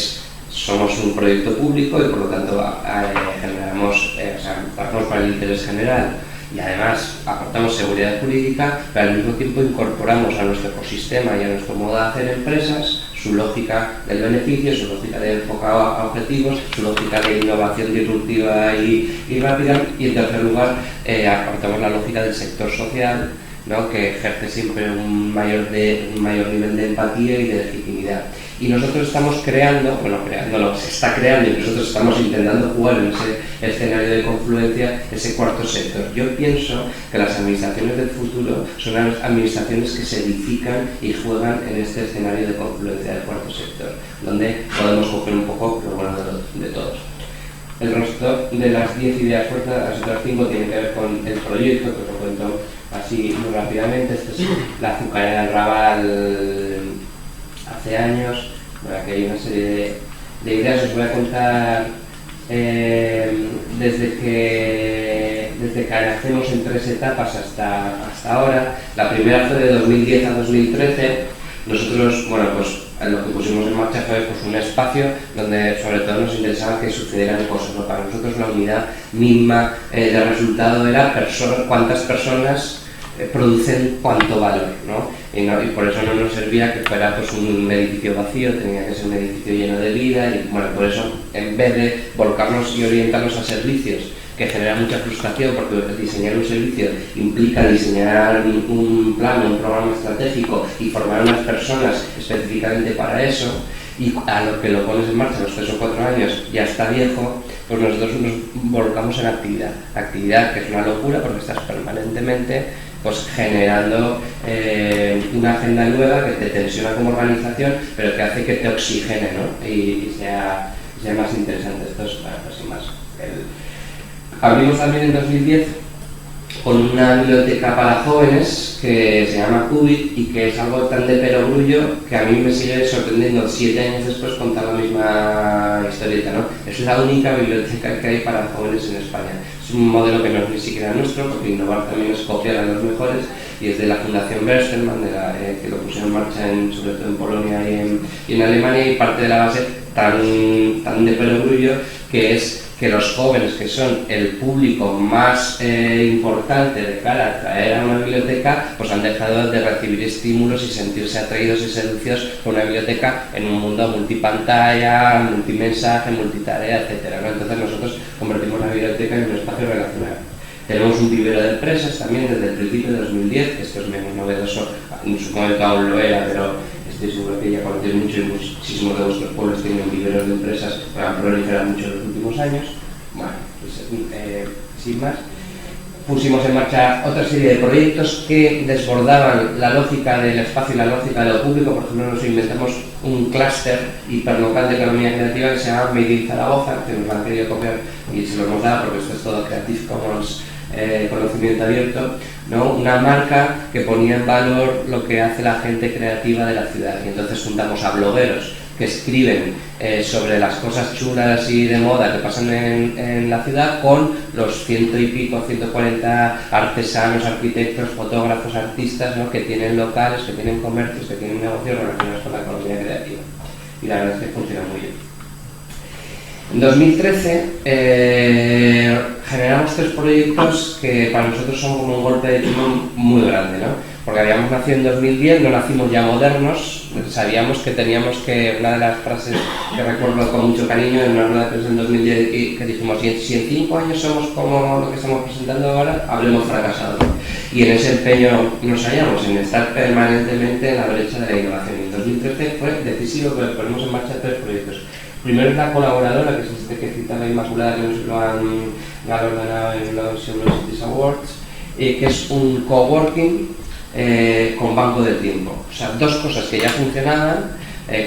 somos un proyecto público y por lo tanto trabajamos para el interés general y además aportamos seguridad jurídica, pero al mismo tiempo incorporamos a nuestro ecosistema y a nuestro modo de hacer empresas su lógica del beneficio, su lógica de enfocado a objetivos, su lógica de innovación disruptiva y rápida, y en tercer lugar aportamos la lógica del sector social, ¿no? Que ejerce siempre un mayor nivel de empatía y de legitimidad. Y nosotros estamos se está creando y nosotros estamos intentando jugar en ese escenario de confluencia, ese cuarto sector. Yo pienso que las administraciones del futuro son las administraciones que se edifican y juegan en este escenario de confluencia del cuarto sector, donde podemos coger un poco lo bueno de todos. El resto de las 10 ideas fuertes, las otras 5 tienen que ver con el proyecto, que os lo cuento así muy rápidamente. Esta es la azucarera del Raval hace años. Bueno, aquí hay una serie de ideas, os voy a contar desde desde que nacemos en 3 etapas hasta ahora. La primera fue de 2010 a 2013. Nosotros, bueno, pues lo que pusimos en marcha fue pues, un espacio donde sobre todo nos interesaba que sucedieran cosas, ¿no? Para nosotros la unidad mínima del resultado era cuántas personas producen cuánto valor, ¿no? Y por eso no nos servía que fuera pues, un edificio vacío, tenía que ser un edificio lleno de vida y bueno, por eso en vez de volcarnos y orientarnos a servicios que genera mucha frustración porque diseñar un servicio implica diseñar un plan, un programa estratégico y formar unas personas específicamente para eso, y a lo que lo pones en marcha a los 3 o 4 años ya está viejo, pues nosotros nos volcamos en actividad que es una locura porque estás permanentemente pues generando una agenda nueva que te tensiona como organización pero que hace que te oxigene, ¿no? y sea más interesante. Esto es pues, sin más. Abrimos también en 2010 con una biblioteca para jóvenes que se llama Qubit y que es algo tan de perogrullo que a mí me sigue sorprendiendo 7 años después contar la misma historieta, ¿no? Es la única biblioteca que hay para jóvenes en España. Es un modelo que no es ni siquiera nuestro, porque innovar también es copiar a los mejores, y es de la Fundación Bertelsmann, que lo pusieron en marcha sobre todo en Polonia y en Alemania, y parte de la base tan de perogrullo que es que los jóvenes, que son el público más importante de cara a traer a una biblioteca, pues han dejado de recibir estímulos y sentirse atraídos y seducidos por una biblioteca en un mundo multipantalla, multimensaje, multitarea, etcétera, ¿no? Entonces nosotros convertimos la biblioteca en un espacio relacional. Tenemos un vivero de empresas también desde el principio de 2010, esto es menos novedoso, en su momento aún lo era, pero estoy seguro que ya conocéis mucho y muchísimos de vuestros pueblos tienen viveros de empresas que han proliferado mucho en los últimos años. Bueno, pues sin más, pusimos en marcha otra serie de proyectos que desbordaban la lógica del espacio y la lógica de lo público. Por ejemplo, nos inventamos un clúster hiperlocal de economía creativa que se llama Made in Zaragoza, que nos han querido copiar y se lo hemos dado porque esto es todo Creative Commons, conocimiento abierto, ¿no? Una marca que ponía en valor lo que hace la gente creativa de la ciudad, y entonces juntamos a blogueros que escriben sobre las cosas chulas y de moda que pasan en la ciudad con los 100 y pico, 140 artesanos, arquitectos, fotógrafos, artistas, ¿no? Que tienen locales, que tienen comercios, que tienen negocios relacionados con la economía creativa, y la verdad es que funciona muy bien. En 2013 generamos 3 proyectos que para nosotros son como un golpe de timón muy grande, ¿no? Porque habíamos nacido en 2010, no nacimos ya modernos, sabíamos que teníamos que, una de las frases que recuerdo con mucho cariño en una rueda de prensa en 2010, que dijimos, si en 5 años somos como lo que estamos presentando ahora, habremos fracasado. Y en ese empeño nos hallamos, en estar permanentemente en la brecha de la innovación. Y en 2013 fue decisivo que ponemos en marcha 3 proyectos. Primero es la colaboradora, que es este que cita la Inmaculada, que nos lo han galardonado en los Universities Awards, que es un coworking con banco de tiempo. O sea, 2 cosas que ya funcionaban,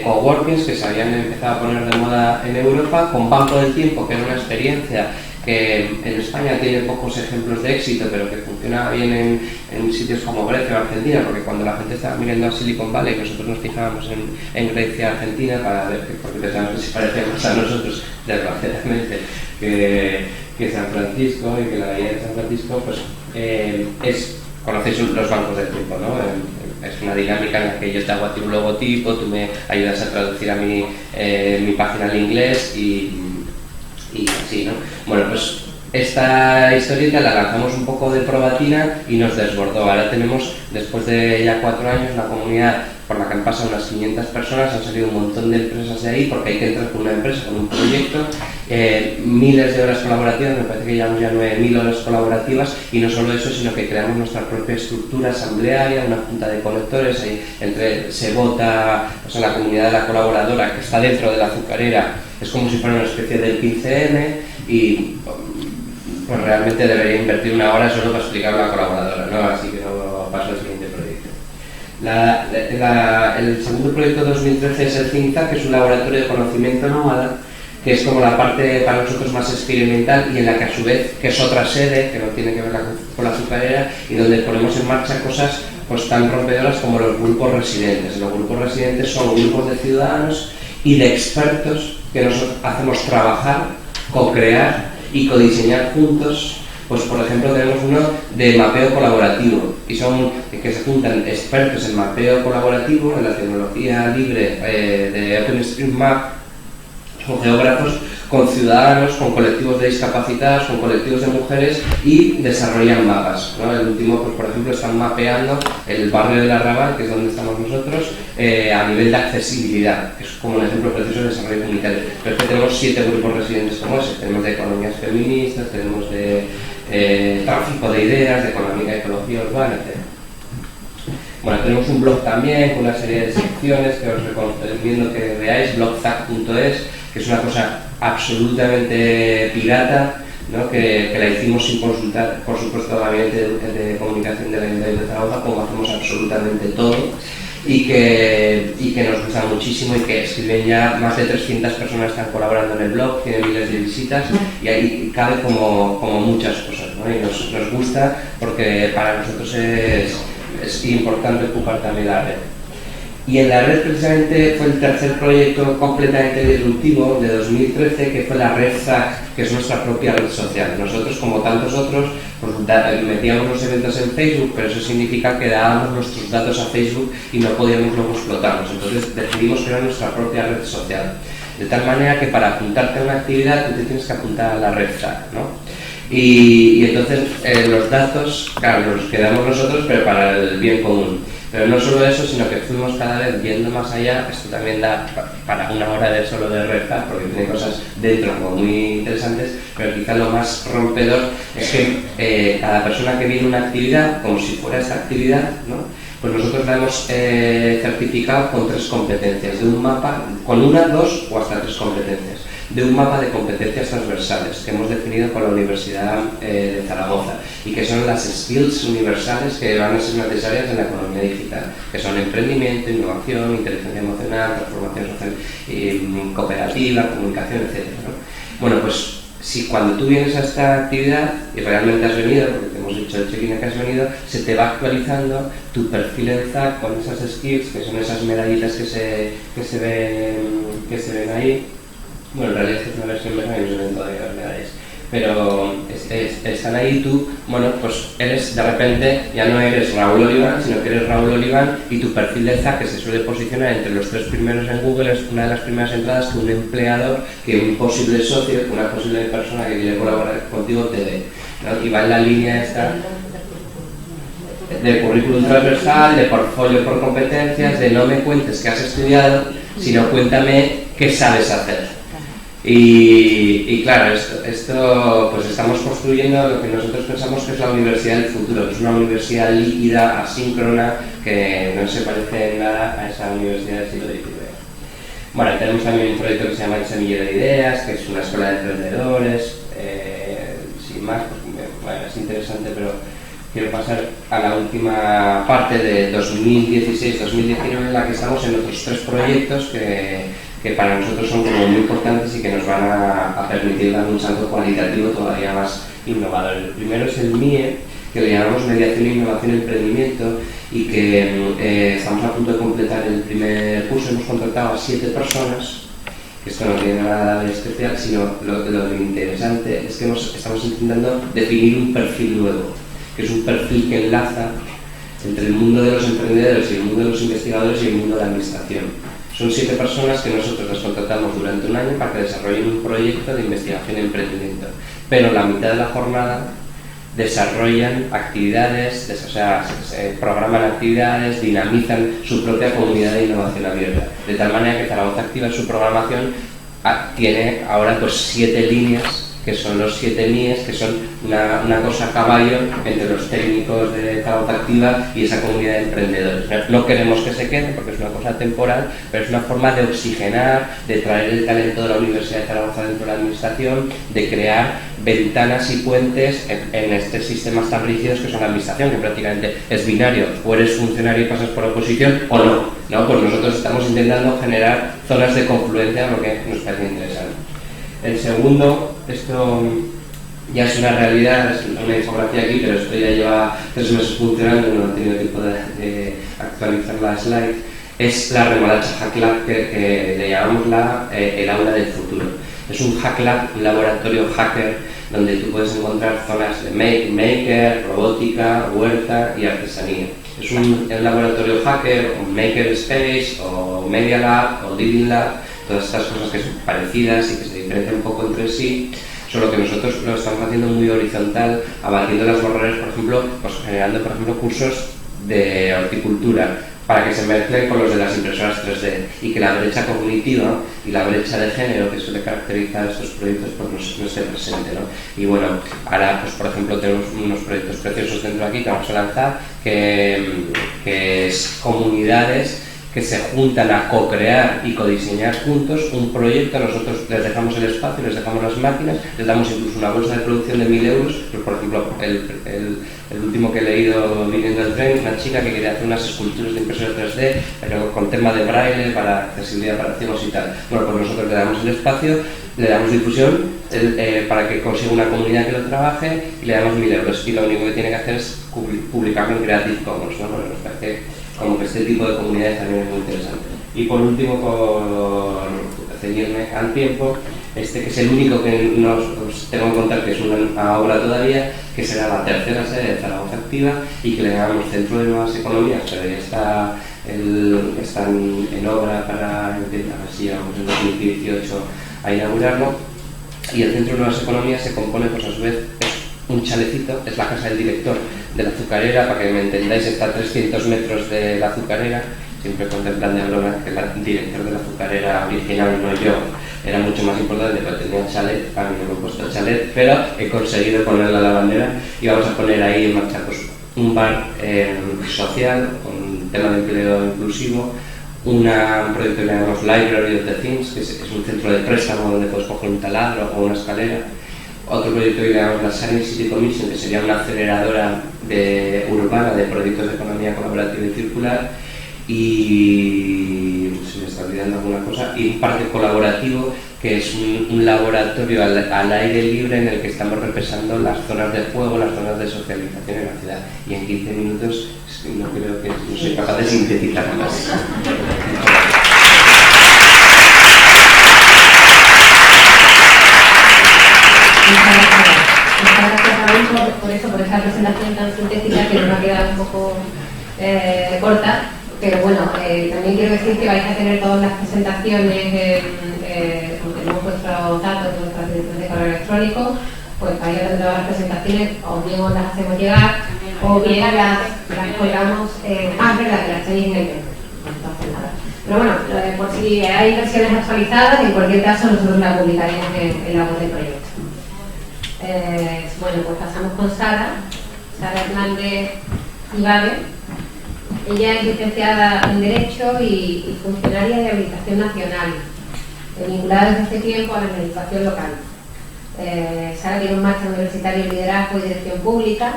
coworkings que se habían empezado a poner de moda en Europa, con banco del tiempo, que era una experiencia que en España tiene pocos ejemplos de éxito, pero que funciona bien en sitios como Grecia o Argentina, porque cuando la gente estaba mirando a Silicon Valley, nosotros nos fijábamos en Grecia y Argentina para ver, porque pensábamos que se parecía más a nosotros, desgraciadamente, que San Francisco, y que la bahía de San Francisco, pues conocéis los bancos del tiempo, ¿no? Es una dinámica en la que yo te hago a ti un logotipo, tú me ayudas a traducir a mi página al inglés y así, ¿no? Bueno, pues esta historieta la lanzamos un poco de probatina y nos desbordó. Ahora tenemos, después de ya 4 años, una comunidad por la que han pasado unas 500 personas, han salido un montón de empresas de ahí, porque hay que entrar con una empresa, con un proyecto, miles de horas colaborativas, me parece que llevamos ya 9.000 horas colaborativas, y no solo eso, sino que creamos nuestra propia estructura asamblearia, una junta de conectores, ahí se vota, o sea, la comunidad de la colaboradora, que está dentro de la azucarera, es como si fuera una especie del 15M, y pues realmente debería invertir 1 hora solo para explicar a la colaboradora, ¿no? Así que no paso al siguiente proyecto. El segundo proyecto de 2013 es el CINCA, que es un laboratorio de conocimiento nómada, que es como la parte para nosotros más experimental, y en la que a su vez, que es otra sede, que no tiene que ver con la azucarera, y donde ponemos en marcha cosas pues tan rompedoras como los grupos residentes. Los grupos residentes son grupos de ciudadanos y de expertos que nosotros hacemos trabajar, co-crear y codiseñar juntos Pues por ejemplo tenemos uno de mapeo colaborativo y son que se juntan expertos en mapeo colaborativo, en la tecnología libre de OpenStreetMap, son geógrafos con ciudadanos, con colectivos de discapacitados, con colectivos de mujeres y desarrollan mapas, ¿no? El último, pues, por ejemplo, están mapeando el barrio del Arrabal, que es donde estamos nosotros, a nivel de accesibilidad, que es como un ejemplo preciso de desarrollo comunitario. Pero es que tenemos 7 grupos residentes como ese, tenemos de economías feministas, tenemos de tráfico de ideas, de economía y ecología urbana, etc. Bueno, tenemos un blog también con una serie de secciones que os recomiendo que veáis, blogzac.es, que es una cosa absolutamente pirata, ¿no? que la hicimos sin consultar, por supuesto, al gabinete de comunicación del Ayuntamiento de Zaragoza, como hacemos absolutamente todo, y que nos gusta muchísimo y que escriben ya más de 300 personas están colaborando en el blog, tiene miles de visitas y ahí cabe como muchas cosas, ¿no? Y nos gusta porque para nosotros es importante ocupar también la red. Y en la red precisamente fue el tercer proyecto completamente disruptivo de 2013, que fue la red ZAC, que es nuestra propia red social. Nosotros, como tantos otros, pues, metíamos los eventos en Facebook, pero eso significa que dábamos nuestros datos a Facebook y no podíamos luego explotarlos. Entonces decidimos crear nuestra propia red social. De tal manera que para apuntarte a una actividad tú te tienes que apuntar a la red ZAC, ¿no? Y entonces los datos, claro, los quedamos nosotros, pero para el bien común. Pero no solo eso, sino que fuimos cada vez viendo más allá. Esto también da para una hora de solo de red ZAC, porque tiene cosas dentro como muy interesantes, pero quizá lo más rompedor es que cada persona que viene a una actividad, como si fuera esta actividad, ¿no? Pues nosotros la hemos certificado con 3 competencias, de un mapa, con 1, 2 o hasta 3 competencias, de un mapa de competencias transversales que hemos definido con la Universidad de Zaragoza y que son las skills universales que van a ser necesarias en la economía digital, que son emprendimiento, innovación, inteligencia emocional, transformación social, cooperativa, comunicación, etc., ¿no? Bueno, pues si cuando tú vienes a esta actividad y realmente has venido, porque te hemos dicho el check-in que has venido, se te va actualizando tu perfil en ZAC con esas skills, que son esas medallitas que se ven ahí. Bueno, en realidad es una versión beta y no se ven todavía las medallas, pero están ahí. Tú, bueno, pues eres, de repente, ya no eres Raúl Oliván, sino que eres Raúl Oliván, y tu perfil de ZAC, que se suele posicionar entre los 3 primeros en Google, es una de las primeras entradas que un empleador, que un posible socio, que una posible persona que quiere colaborar contigo te ve, ¿no? Y va en la línea esta de currículum transversal, de portfolio por competencias, de no me cuentes que has estudiado, sino cuéntame qué sabes hacer. Y claro, esto pues estamos construyendo lo que nosotros pensamos que es la universidad del futuro, que es una universidad líquida, asíncrona, que no se parece en nada a esa universidad del siglo XIX. Bueno, tenemos también un proyecto que se llama El Semillero de Ideas, que es una escuela de emprendedores, sin más, pues, bueno, es interesante, pero quiero pasar a la última parte de 2016-2019, en la que estamos en otros 3 proyectos que para nosotros son como muy importantes y que nos van a permitir dar un salto cualitativo todavía más innovador. El primero es el MIE, que le llamamos Mediación, Innovación y Emprendimiento, y que estamos a punto de completar el primer curso. Hemos contratado a 7 personas, que esto no tiene nada de especial, sino lo interesante es que estamos intentando definir un perfil nuevo, que es un perfil que enlaza entre el mundo de los emprendedores y el mundo de los investigadores y el mundo de la administración. Son 7 personas que nosotros las contratamos durante un año para que desarrollen un proyecto de investigación y emprendimiento, pero la mitad de la jornada desarrollan actividades, o sea, se programan actividades, dinamizan su propia comunidad de innovación abierta, de tal manera que Zaragoza Activa en su programación tiene ahora pues 7 líneas, que son los 7 MIEs, que son una cosa a caballo entre los técnicos de Zaragoza Activa y esa comunidad de emprendedores. No queremos que se quede porque es una cosa temporal, pero es una forma de oxigenar, de traer el talento de la Universidad de Zaragoza dentro de la administración, de crear ventanas y puentes en estos sistemas tan rígidos que son la administración, que prácticamente es binario, o eres funcionario y pasas por oposición o no, pues nosotros estamos intentando generar zonas de confluencia, lo que nos parece interesante. El segundo, esto ya es una realidad, es una infografía aquí, pero esto ya lleva 3 meses funcionando, no he tenido tiempo de actualizar la slide, es la remolacha Hack Lab, que le llamamos el aula del futuro. Es es un hack lab, un laboratorio hacker, donde tú puedes encontrar zonas de maker, robótica, huerta y artesanía. Es un laboratorio hacker, un maker space, o media lab, o living lab, todas estas cosas que son parecidas y que se diferencian un poco entre sí, solo que nosotros lo estamos haciendo muy horizontal, abatiendo las barreras, por ejemplo, pues generando, por ejemplo, cursos de horticultura, para que se mezclen con los de las impresoras 3D y que la brecha cognitiva y la brecha de género que suele caracterizar estos proyectos pues no esté presente, ¿no? Y bueno, ahora pues por ejemplo tenemos unos proyectos preciosos dentro de aquí que vamos a lanzar, que es comunidades que se juntan a co-crear y codiseñar juntos un proyecto. Nosotros les dejamos el espacio, les dejamos las máquinas, les damos incluso una bolsa de producción de 1.000 euros. Pues, por ejemplo, el último que he leído viniendo del tren, una chica que quería hacer unas esculturas de impresora 3D, pero con tema de braille, para accesibilidad para ciegos y tal. Bueno, pues nosotros le damos el espacio, le damos difusión para que consiga una comunidad que lo trabaje y le damos 1.000 euros. Y lo único que tiene que hacer es publicarlo en Creative Commons, ¿no? Bueno, nos parece como que este tipo de comunidades también es muy interesante. Y por último, por ceñirme al tiempo, que es el único que os tengo que contar que es una obra todavía, que será la tercera sede de Zaragoza Activa y que le llamamos Centro de Nuevas Economías, pero ya están en obra para, a ver si llegamos en 2018 a inaugurarlo. Y el Centro de Nuevas Economías se compone, pues a su vez, un chalecito, es la casa del director de la azucarera, para que me entendáis, está a 300 metros de la azucarera. Siempre contemplan de broma que el director de la azucarera original, no yo, era mucho más importante, pero tenía chalet, a mí no me he puesto chalet, pero he conseguido ponerle a la bandera y vamos a poner ahí en marcha pues, un bar social, con tema de empleo inclusivo, un proyecto que llamamos Library of the Things, que es un centro de préstamo donde puedes coger un taladro o una escalera. Otro proyecto que llamamos la Sunny City Commission, que sería una aceleradora urbana de proyectos de economía colaborativa y circular, y se me está olvidando alguna cosa, y un parque colaborativo que es un laboratorio al aire libre en el que estamos repensando las zonas de juego, las zonas de socialización en la ciudad. Y en 15 minutos no creo que no soy capaz de sintetizar más. Muchas gracias a Raúl por esa presentación tan sintética que nos ha quedado un poco corta, pero bueno, también quiero decir que vais a tener todas las presentaciones, tenemos vuestros datos de nuestra dirección de correo electrónico, pues vais a tener todas las presentaciones, o bien os las hacemos llegar, o bien las colgamos, verdad, que las tenéis en el mail, entonces nada. Pero bueno, por si hay versiones actualizadas, en cualquier caso nosotros las publicaremos en la web del proyecto. Bueno, pues pasamos con Sara Hernández Ibáñez. Ella es licenciada en Derecho y funcionaria de Habilitación Nacional, vinculada desde hace tiempo a la administración local. Sara tiene un máster universitario en Liderazgo y Dirección Pública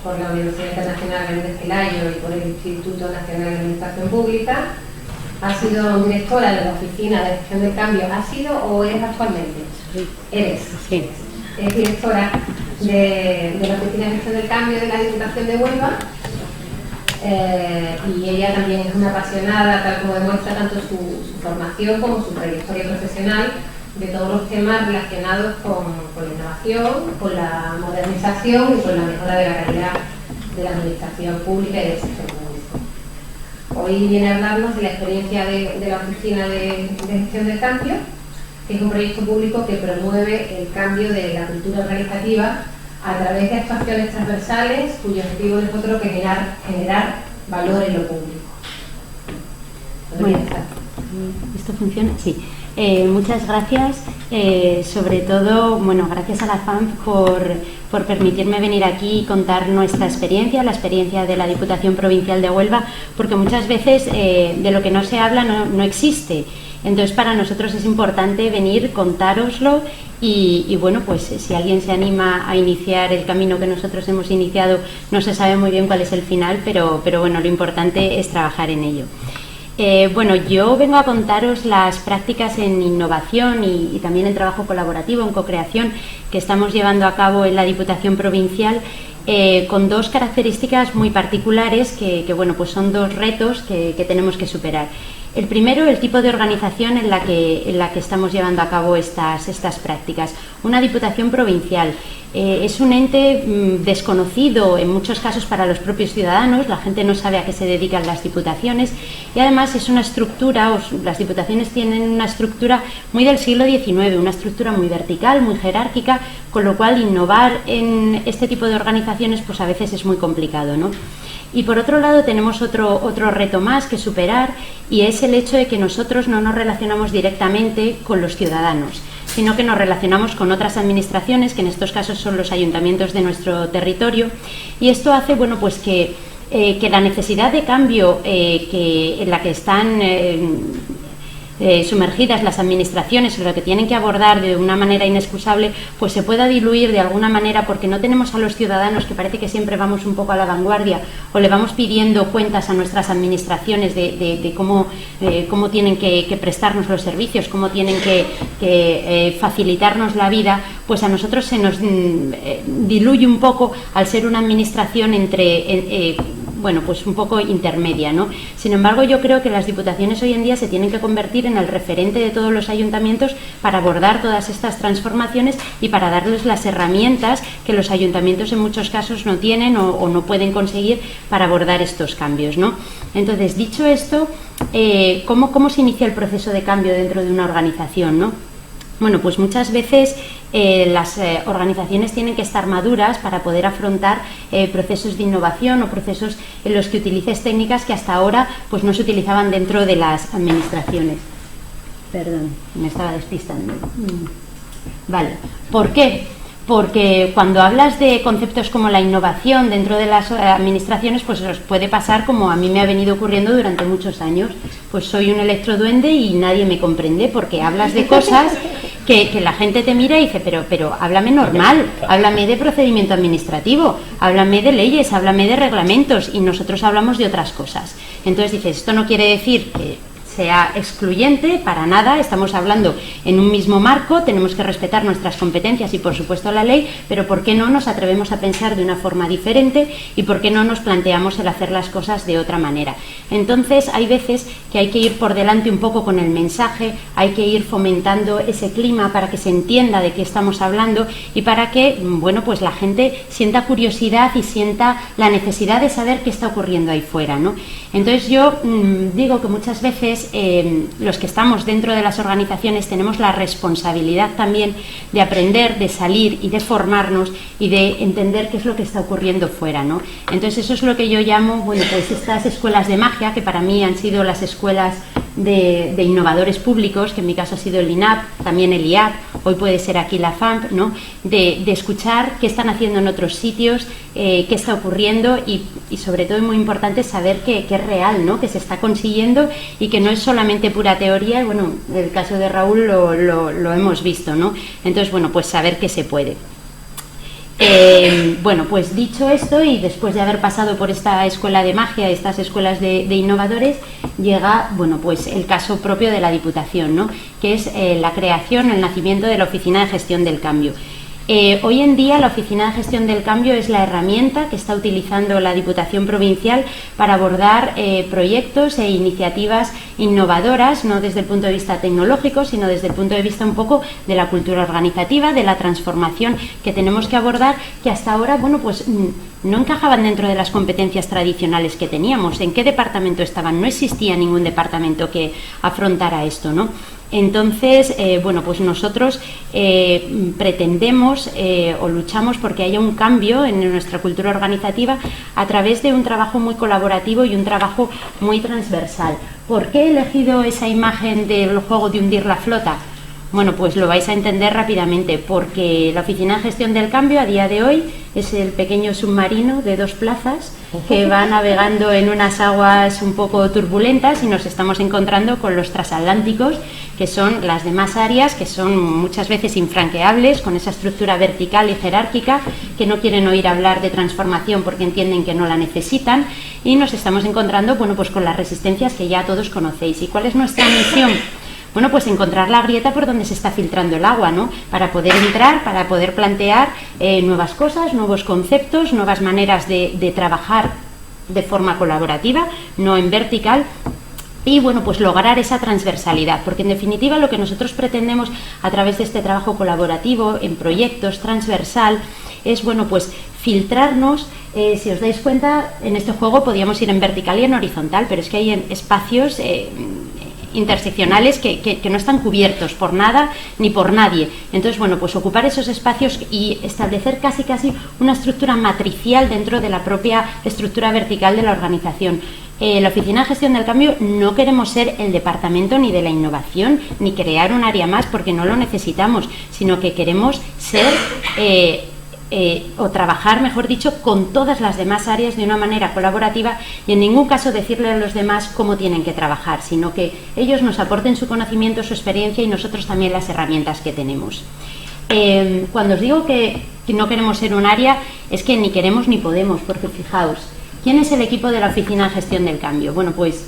por la Universidad Internacional Benítez Pelayo y por el Instituto Nacional de Administración Pública. Ha sido directora de la Oficina de Gestión del Cambio. ¿Ha sido o eres actualmente? Sí. Eres. Sí. Es directora de la Oficina de Gestión del Cambio de la Diputación de Huelva, y ella también es una apasionada, tal como demuestra tanto su formación como su trayectoria profesional, de todos los temas relacionados con la innovación, con la modernización y con la mejora de la calidad de la administración pública y del sector público. Hoy viene a hablarnos de la experiencia de la Oficina de Gestión del Cambio, que es un proyecto público que promueve el cambio de la cultura organizativa a través de actuaciones transversales cuyo objetivo es otro que generar valor en lo público. Bueno, ¿esto funciona? Sí. Muchas gracias, sobre todo, bueno, gracias a la FAMP por permitirme venir aquí y contar nuestra experiencia, la experiencia de la Diputación Provincial de Huelva, porque muchas veces de lo que no se habla no existe. Entonces para nosotros es importante venir, contároslo y bueno, pues si alguien se anima a iniciar el camino que nosotros hemos iniciado, no se sabe muy bien cuál es el final, pero bueno, lo importante es trabajar en ello. Bueno, yo vengo a contaros las prácticas en innovación y también en trabajo colaborativo, en co-creación, que estamos llevando a cabo en la Diputación Provincial, con dos características muy particulares que bueno, pues son dos retos que tenemos que superar. El primero, el tipo de organización en la que estamos llevando a cabo estas prácticas. Una diputación provincial. Es un ente desconocido en muchos casos para los propios ciudadanos, la gente no sabe a qué se dedican las diputaciones y además es una estructura, las diputaciones tienen una estructura muy del siglo XIX, una estructura muy vertical, muy jerárquica, con lo cual innovar en este tipo de organizaciones pues a veces es muy complicado, ¿no? Y por otro lado tenemos otro reto más que superar y es el hecho de que nosotros no nos relacionamos directamente con los ciudadanos, sino que nos relacionamos con otras administraciones, que en estos casos son los ayuntamientos de nuestro territorio, y esto hace pues que la necesidad de cambio en la que están sumergidas las administraciones, o lo que tienen que abordar de una manera inexcusable, pues se pueda diluir de alguna manera, porque no tenemos a los ciudadanos, que parece que siempre vamos un poco a la vanguardia o le vamos pidiendo cuentas a nuestras administraciones de cómo tienen que prestarnos los servicios, cómo tienen que facilitarnos la vida, pues a nosotros se nos diluye un poco al ser una administración pues un poco intermedia, ¿no? Sin embargo, yo creo que las diputaciones hoy en día se tienen que convertir en el referente de todos los ayuntamientos para abordar todas estas transformaciones y para darles las herramientas que los ayuntamientos en muchos casos no tienen o no pueden conseguir para abordar estos cambios, ¿no? Entonces, dicho esto, ¿cómo se inicia el proceso de cambio dentro de una organización, ¿no? Bueno, pues muchas veces las organizaciones tienen que estar maduras para poder afrontar procesos de innovación o procesos en los que utilices técnicas que hasta ahora pues no se utilizaban dentro de las administraciones. Perdón, me estaba despistando. Vale, ¿por qué? Porque cuando hablas de conceptos como la innovación dentro de las administraciones, pues os puede pasar como a mí me ha venido ocurriendo durante muchos años. Pues soy un electroduende y nadie me comprende porque hablas de cosas que la gente te mira y dice, pero háblame normal, háblame de procedimiento administrativo, háblame de leyes, háblame de reglamentos, y nosotros hablamos de otras cosas. Entonces dices, esto no quiere decir que sea excluyente, para nada, estamos hablando en un mismo marco, tenemos que respetar nuestras competencias y por supuesto la ley, pero ¿por qué no nos atrevemos a pensar de una forma diferente y por qué no nos planteamos el hacer las cosas de otra manera? Entonces hay veces que hay que ir por delante un poco con el mensaje, hay que ir fomentando ese clima para que se entienda de qué estamos hablando y para que, bueno, pues la gente sienta curiosidad y sienta la necesidad de saber qué está ocurriendo ahí fuera, ¿no? Entonces yo digo que muchas veces los que estamos dentro de las organizaciones tenemos la responsabilidad también de aprender, de salir y de formarnos y de entender qué es lo que está ocurriendo fuera, ¿no? Entonces eso es lo que yo llamo, bueno, pues estas escuelas de magia, que para mí han sido las escuelas de innovadores públicos, que en mi caso ha sido el INAP, también el IAC, hoy puede ser aquí la FAMP, ¿no? De escuchar qué están haciendo en otros sitios, qué está ocurriendo y sobre todo es muy importante saber que es real, ¿no? Que se está consiguiendo y que no es solamente pura teoría. Bueno, en el caso de Raúl lo hemos visto, ¿no? Entonces, bueno, pues saber que se puede. Bueno, pues dicho esto, y después de haber pasado por esta escuela de magia, estas escuelas de innovadores, llega, bueno, pues el caso propio de la Diputación, ¿no? Que es la creación, el nacimiento de la Oficina de Gestión del Cambio. Hoy en día la Oficina de Gestión del Cambio es la herramienta que está utilizando la Diputación Provincial para abordar proyectos e iniciativas innovadoras, no desde el punto de vista tecnológico, sino desde el punto de vista un poco de la cultura organizativa, de la transformación que tenemos que abordar, que hasta ahora, bueno, pues no encajaban dentro de las competencias tradicionales que teníamos. ¿En qué departamento estaban? No existía ningún departamento que afrontara esto, ¿no? Entonces, bueno, pues nosotros pretendemos o luchamos porque haya un cambio en nuestra cultura organizativa a través de un trabajo muy colaborativo y un trabajo muy transversal. ¿Por qué he elegido esa imagen del juego de hundir la flota? Bueno, pues lo vais a entender rápidamente, porque la Oficina de Gestión del Cambio a día de hoy es el pequeño submarino de 2 plazas que va navegando en unas aguas un poco turbulentas y nos estamos encontrando con los transatlánticos, que son las demás áreas, que son muchas veces infranqueables, con esa estructura vertical y jerárquica, que no quieren oír hablar de transformación porque entienden que no la necesitan, y nos estamos encontrando, bueno, pues con las resistencias que ya todos conocéis. ¿Y cuál es nuestra misión? Bueno, pues encontrar la grieta por donde se está filtrando el agua, ¿no? Para poder entrar, para poder plantear nuevas cosas, nuevos conceptos, nuevas maneras de trabajar de forma colaborativa, no en vertical, y bueno, pues lograr esa transversalidad, porque en definitiva lo que nosotros pretendemos a través de este trabajo colaborativo en proyectos transversal es, bueno, pues filtrarnos. Si os dais cuenta, en este juego podíamos ir en vertical y en horizontal, pero es que hay espacios interseccionales que no están cubiertos por nada ni por nadie. Entonces, bueno, pues ocupar esos espacios y establecer casi una estructura matricial dentro de la propia estructura vertical de la organización. La Oficina de Gestión del Cambio no queremos ser el departamento ni de la innovación, ni crear un área más porque no lo necesitamos, sino que queremos ser o trabajar, mejor dicho, con todas las demás áreas de una manera colaborativa y en ningún caso decirle a los demás cómo tienen que trabajar, sino que ellos nos aporten su conocimiento, su experiencia y nosotros también las herramientas que tenemos. Cuando os digo que no queremos ser un área, es que ni queremos ni podemos, porque fijaos, ¿quién es el equipo de la Oficina de Gestión del Cambio? Bueno, pues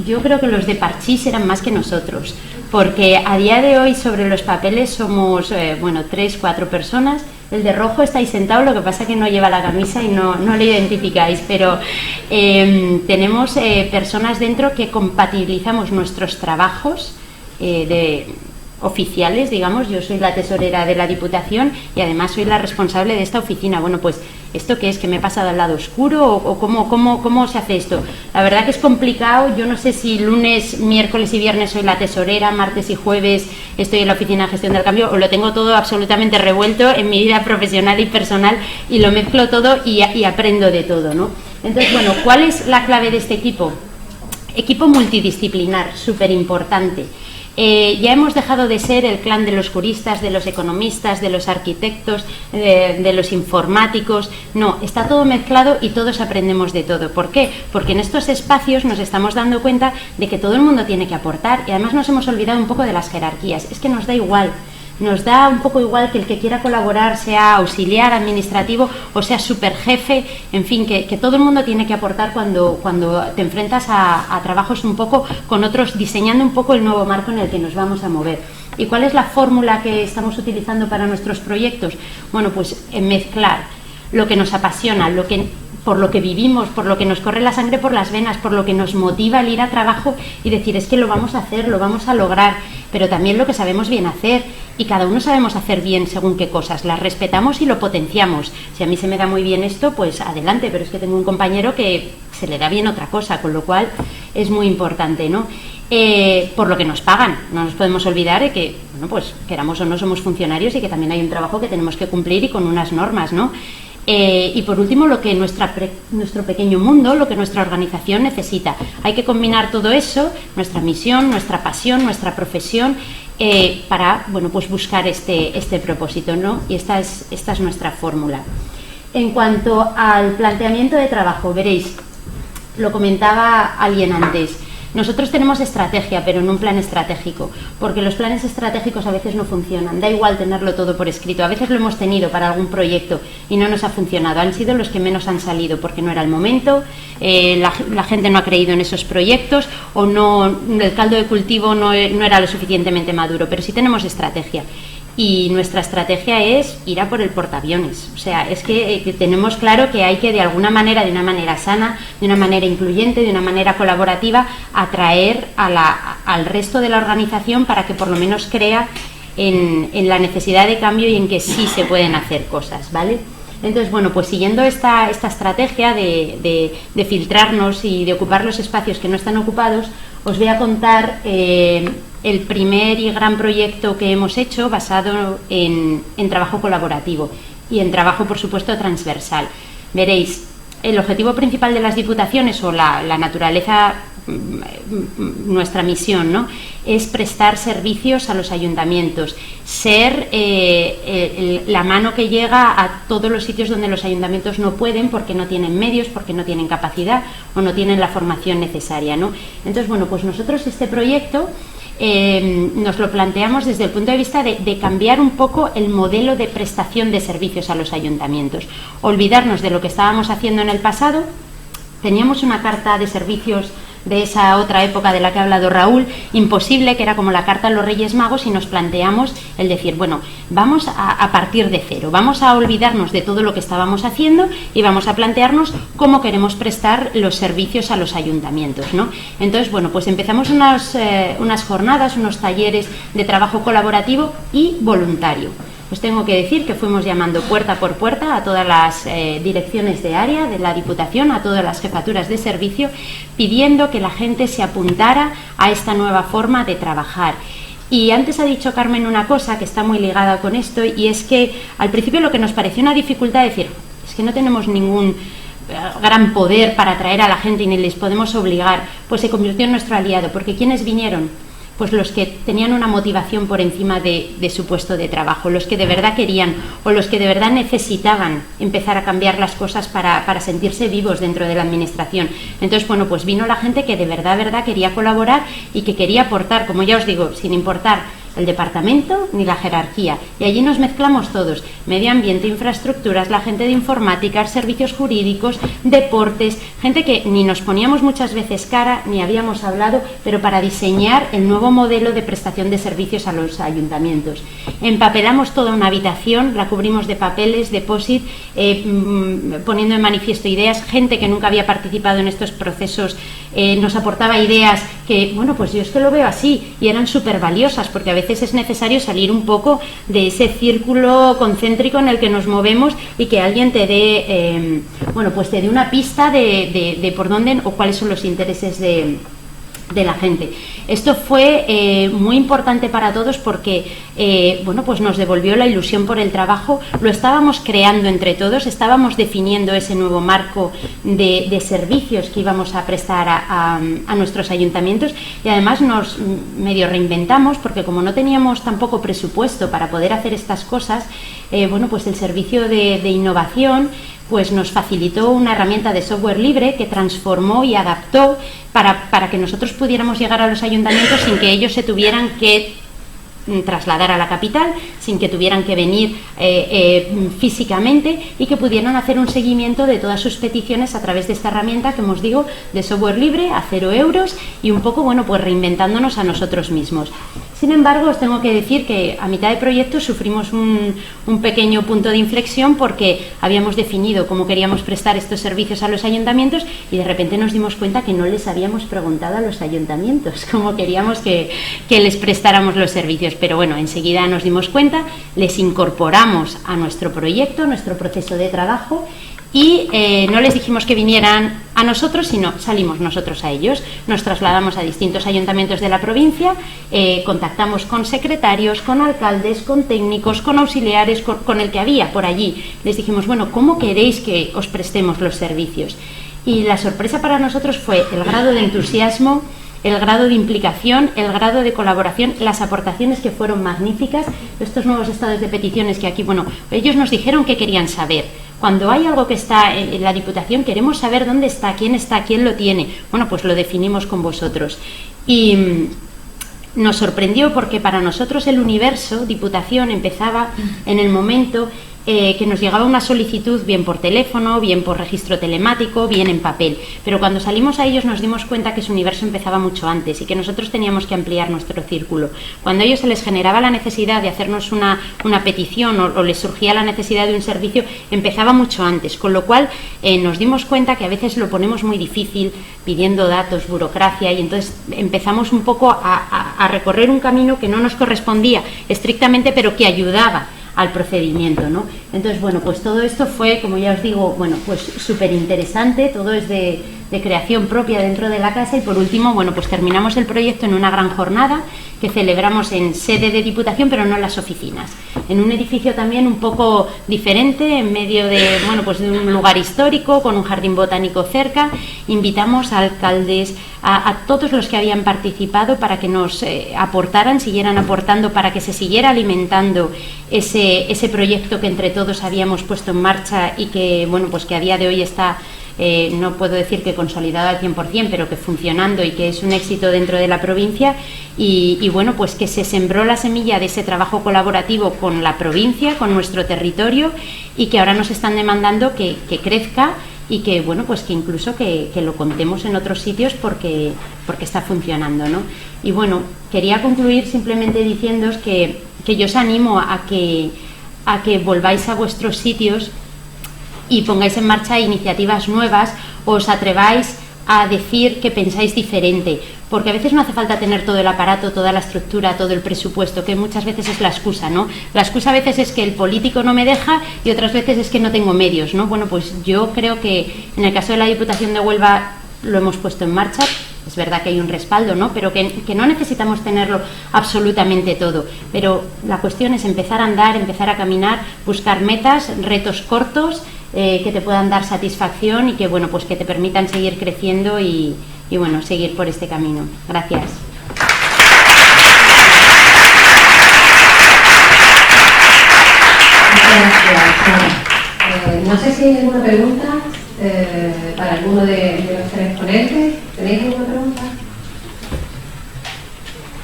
yo creo que los de Parchís eran más que nosotros, porque a día de hoy sobre los papeles somos, 3, 4 personas. El de rojo está ahí sentado, lo que pasa que no lleva la camisa y no le identificáis, pero tenemos personas dentro que compatibilizamos nuestros trabajos oficiales, digamos. Yo soy la tesorera de la Diputación y además soy la responsable de esta oficina. Bueno, pues ¿esto qué es? ¿Que me he pasado al lado oscuro? ¿O cómo se hace esto? La verdad que es complicado. Yo no sé si lunes, miércoles y viernes soy la tesorera, martes y jueves estoy en la Oficina de Gestión del Cambio, o lo tengo todo absolutamente revuelto en mi vida profesional y personal y lo mezclo todo y aprendo de todo, ¿no? Entonces, bueno, ¿cuál es la clave de este equipo? Equipo multidisciplinar, súper importante. Ya hemos dejado de ser el clan de los juristas, de los economistas, de los arquitectos, de los informáticos. No, está todo mezclado y todos aprendemos de todo. ¿Por qué? Porque en estos espacios nos estamos dando cuenta de que todo el mundo tiene que aportar y además nos hemos olvidado un poco de las jerarquías. Es que nos da igual. Nos da un poco igual que el que quiera colaborar sea auxiliar administrativo o sea superjefe, en fin, que todo el mundo tiene que aportar cuando te enfrentas a trabajos un poco con otros, diseñando un poco el nuevo marco en el que nos vamos a mover. ¿Y cuál es la fórmula que estamos utilizando para nuestros proyectos? Bueno, pues mezclar lo que nos apasiona, por lo que vivimos, por lo que nos corre la sangre por las venas, por lo que nos motiva el ir a trabajo y decir, es que lo vamos a hacer, lo vamos a lograr, pero también lo que sabemos bien hacer, y cada uno sabemos hacer bien según qué cosas, las respetamos y lo potenciamos. Si a mí se me da muy bien esto, pues adelante, pero es que tengo un compañero que se le da bien otra cosa, con lo cual es muy importante, ¿no? Por lo que nos pagan, no nos podemos olvidar de que, bueno, pues queramos o no somos funcionarios y que también hay un trabajo que tenemos que cumplir y con unas normas, ¿no? Y por último, lo que nuestro pequeño mundo, lo que nuestra organización necesita. Hay que combinar todo eso, nuestra misión, nuestra pasión, nuestra profesión, para, bueno, pues buscar este propósito, ¿no? Y esta es nuestra fórmula. En cuanto al planteamiento de trabajo, veréis, lo comentaba alguien antes. Nosotros tenemos estrategia, pero no un plan estratégico, porque los planes estratégicos a veces no funcionan. Da igual tenerlo todo por escrito. A veces lo hemos tenido para algún proyecto y no nos ha funcionado. Han sido los que menos han salido porque no era el momento, la gente no ha creído en esos proyectos o no, el caldo de cultivo no era lo suficientemente maduro. Pero sí tenemos estrategia. Y nuestra estrategia es ir a por el portaaviones. O sea, es que tenemos claro que hay que de alguna manera, de una manera sana, de una manera incluyente, de una manera colaborativa, atraer al resto de la organización para que por lo menos crea en la necesidad de cambio y en que sí se pueden hacer cosas, ¿vale? Entonces, bueno, pues siguiendo esta estrategia de filtrarnos y de ocupar los espacios que no están ocupados, os voy a contar el primer y gran proyecto que hemos hecho basado en trabajo colaborativo y en trabajo, por supuesto, transversal. Veréis, el objetivo principal de las diputaciones o la naturaleza, nuestra misión, ¿no?, es prestar servicios a los ayuntamientos, ser la mano que llega a todos los sitios donde los ayuntamientos no pueden porque no tienen medios, porque no tienen capacidad o no tienen la formación necesaria, ¿no? Entonces, bueno, pues nosotros este proyecto nos lo planteamos desde el punto de vista de cambiar un poco el modelo de prestación de servicios a los ayuntamientos, olvidarnos de lo que estábamos haciendo en el pasado. Teníamos una carta de servicios de esa otra época de la que ha hablado Raúl, imposible, que era como la carta a los Reyes Magos, y nos planteamos el decir, bueno, vamos a partir de cero, vamos a olvidarnos de todo lo que estábamos haciendo y vamos a plantearnos cómo queremos prestar los servicios a los ayuntamientos, ¿no? Entonces, bueno, pues empezamos unas jornadas, unos talleres de trabajo colaborativo y voluntario. Os tengo que decir que fuimos llamando puerta por puerta a todas las direcciones de área de la Diputación, a todas las jefaturas de servicio, pidiendo que la gente se apuntara a esta nueva forma de trabajar. Y antes ha dicho Carmen una cosa que está muy ligada con esto, y es que al principio lo que nos pareció una dificultad es decir, es que no tenemos ningún gran poder para atraer a la gente y ni les podemos obligar, pues se convirtió en nuestro aliado, porque ¿quiénes vinieron? Pues los que tenían una motivación por encima de su puesto de trabajo, los que de verdad querían o los que de verdad necesitaban empezar a cambiar las cosas para sentirse vivos dentro de la administración. Entonces, bueno, pues vino la gente que de verdad quería colaborar y que quería aportar, como ya os digo, sin importar el departamento ni la jerarquía, y allí nos mezclamos todos: medio ambiente, infraestructuras, la gente de informática, servicios jurídicos, deportes, gente que ni nos poníamos muchas veces cara ni habíamos hablado, pero para diseñar el nuevo modelo de prestación de servicios a los ayuntamientos. Empapelamos toda una habitación, la cubrimos de papeles, de post-it, poniendo en manifiesto ideas. Gente que nunca había participado en estos procesos nos aportaba ideas que, bueno, pues yo es que lo veo así, y eran súper valiosas, porque a veces es necesario salir un poco de ese círculo concéntrico en el que nos movemos y que alguien te dé, bueno, pues te dé una pista de por dónde o cuáles son los intereses de la gente. Esto fue muy importante para todos porque bueno, pues nos devolvió la ilusión por el trabajo. Lo estábamos creando entre todos, estábamos definiendo ese nuevo marco de servicios que íbamos a prestar a nuestros ayuntamientos, y además nos medio reinventamos, porque como no teníamos tampoco presupuesto para poder hacer estas cosas, bueno, pues el servicio de innovación pues nos facilitó una herramienta de software libre que transformó y adaptó para que nosotros pudiéramos llegar a los ayuntamientos sin que ellos se tuvieran que trasladar a la capital, sin que tuvieran que venir físicamente, y que pudieran hacer un seguimiento de todas sus peticiones a través de esta herramienta que os digo, de software libre a 0 euros, y un poco, bueno, pues reinventándonos a nosotros mismos. Sin embargo, os tengo que decir que a mitad de proyecto sufrimos un pequeño punto de inflexión, porque habíamos definido cómo queríamos prestar estos servicios a los ayuntamientos y de repente nos dimos cuenta que no les habíamos preguntado a los ayuntamientos cómo queríamos que les prestáramos los servicios. Pero bueno, enseguida nos dimos cuenta, les incorporamos a nuestro proyecto, a nuestro proceso de trabajo, y no les dijimos que vinieran a nosotros, sino salimos nosotros a ellos. Nos trasladamos a distintos ayuntamientos de la provincia, contactamos con secretarios, con alcaldes, con técnicos, con auxiliares, con el que había por allí. Les dijimos, bueno, ¿cómo queréis que os prestemos los servicios? Y la sorpresa para nosotros fue el grado de entusiasmo, el grado de implicación, el grado de colaboración, las aportaciones que fueron magníficas, estos nuevos estados de peticiones que aquí, bueno, ellos nos dijeron que querían saber. Cuando hay algo que está en la Diputación, queremos saber dónde está, quién lo tiene. Bueno, pues lo definimos con vosotros. Y nos sorprendió porque para nosotros el universo Diputación empezaba en el momento que nos llegaba una solicitud, bien por teléfono, bien por registro telemático, bien en papel. Pero cuando salimos a ellos nos dimos cuenta que su universo empezaba mucho antes y que nosotros teníamos que ampliar nuestro círculo. Cuando a ellos se les generaba la necesidad de hacernos una petición o les surgía la necesidad de un servicio, empezaba mucho antes, con lo cual nos dimos cuenta que a veces lo ponemos muy difícil, pidiendo datos, burocracia, y entonces empezamos un poco a recorrer un camino que no nos correspondía estrictamente, pero que ayudaba al procedimiento, ¿no? Entonces, bueno, pues todo esto fue, como ya os digo, bueno, pues súper interesante, todo es de creación propia dentro de la casa. Y por último, bueno, pues terminamos el proyecto en una gran jornada que celebramos en sede de Diputación, pero no en las oficinas, en un edificio también un poco diferente, en medio de, bueno, pues de un lugar histórico, con un jardín botánico cerca. Invitamos a alcaldes, a todos los que habían participado para que nos aportaran, siguieran aportando, para que se siguiera alimentando ese proyecto que entre todos habíamos puesto en marcha y que, bueno, pues que a día de hoy está, no puedo decir que consolidado al 100%, pero que funcionando y que es un éxito dentro de la provincia. Y bueno, pues que se sembró la semilla de ese trabajo colaborativo con la provincia, con nuestro territorio, y que ahora nos están demandando que crezca y que, bueno, pues que incluso que lo contemos en otros sitios porque está funcionando, ¿no? Y bueno, quería concluir simplemente diciéndoos que yo os animo a que volváis a vuestros sitios y pongáis en marcha iniciativas nuevas, o os atreváis a decir que pensáis diferente, porque a veces no hace falta tener todo el aparato, toda la estructura, todo el presupuesto, que muchas veces es la excusa, ¿no? La excusa a veces es que el político no me deja y otras veces es que no tengo medios, ¿no? Bueno, pues yo creo que en el caso de la Diputación de Huelva lo hemos puesto en marcha. Es verdad que hay un respaldo, ¿no? Pero que no necesitamos tenerlo absolutamente todo. Pero la cuestión es empezar a andar, empezar a caminar, buscar metas, retos cortos que te puedan dar satisfacción y que, bueno, pues que te permitan seguir creciendo y bueno, seguir por este camino. Gracias. No sé si hay alguna pregunta para alguno de los tres ponentes. ¿Tenéis alguna pregunta?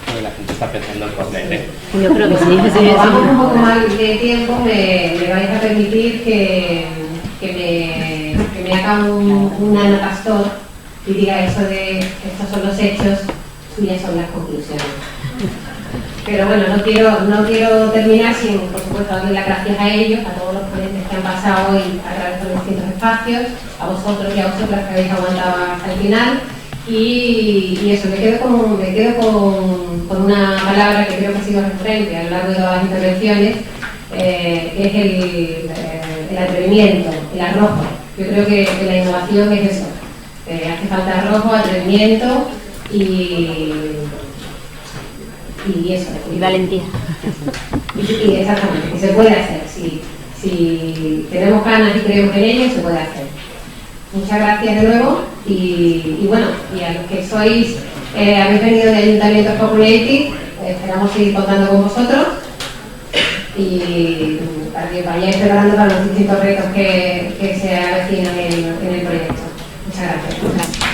Bueno, la gente está pensando en poner, ¿eh? Yo creo que sí. Como vamos un poco mal de tiempo, me vais a permitir que me haga un anotador y diga eso de estos son los hechos, suyas son las conclusiones. Pero bueno, no quiero terminar sin, por supuesto, darle las gracias a ellos, a todos los ponentes que han pasado hoy a través de los distintos espacios, a vosotros y a vosotras que habéis aguantado hasta el final. Y eso, me quedo con una palabra que creo que ha sido recurrente a lo largo de todas las intervenciones, que es el atrevimiento, el arrojo. Yo creo que la innovación es eso. Hace falta arrojo, atrevimiento y eso. Y valentía. Y exactamente, que se puede hacer. Si tenemos ganas y creemos en ello, se puede hacer. Muchas gracias de nuevo y bueno, y a los que sois, habéis venido de Ayuntamientos Populated, esperamos seguir contando con vosotros y para que vayáis preparando para los distintos retos que se avecinan en el proyecto. Muchas gracias.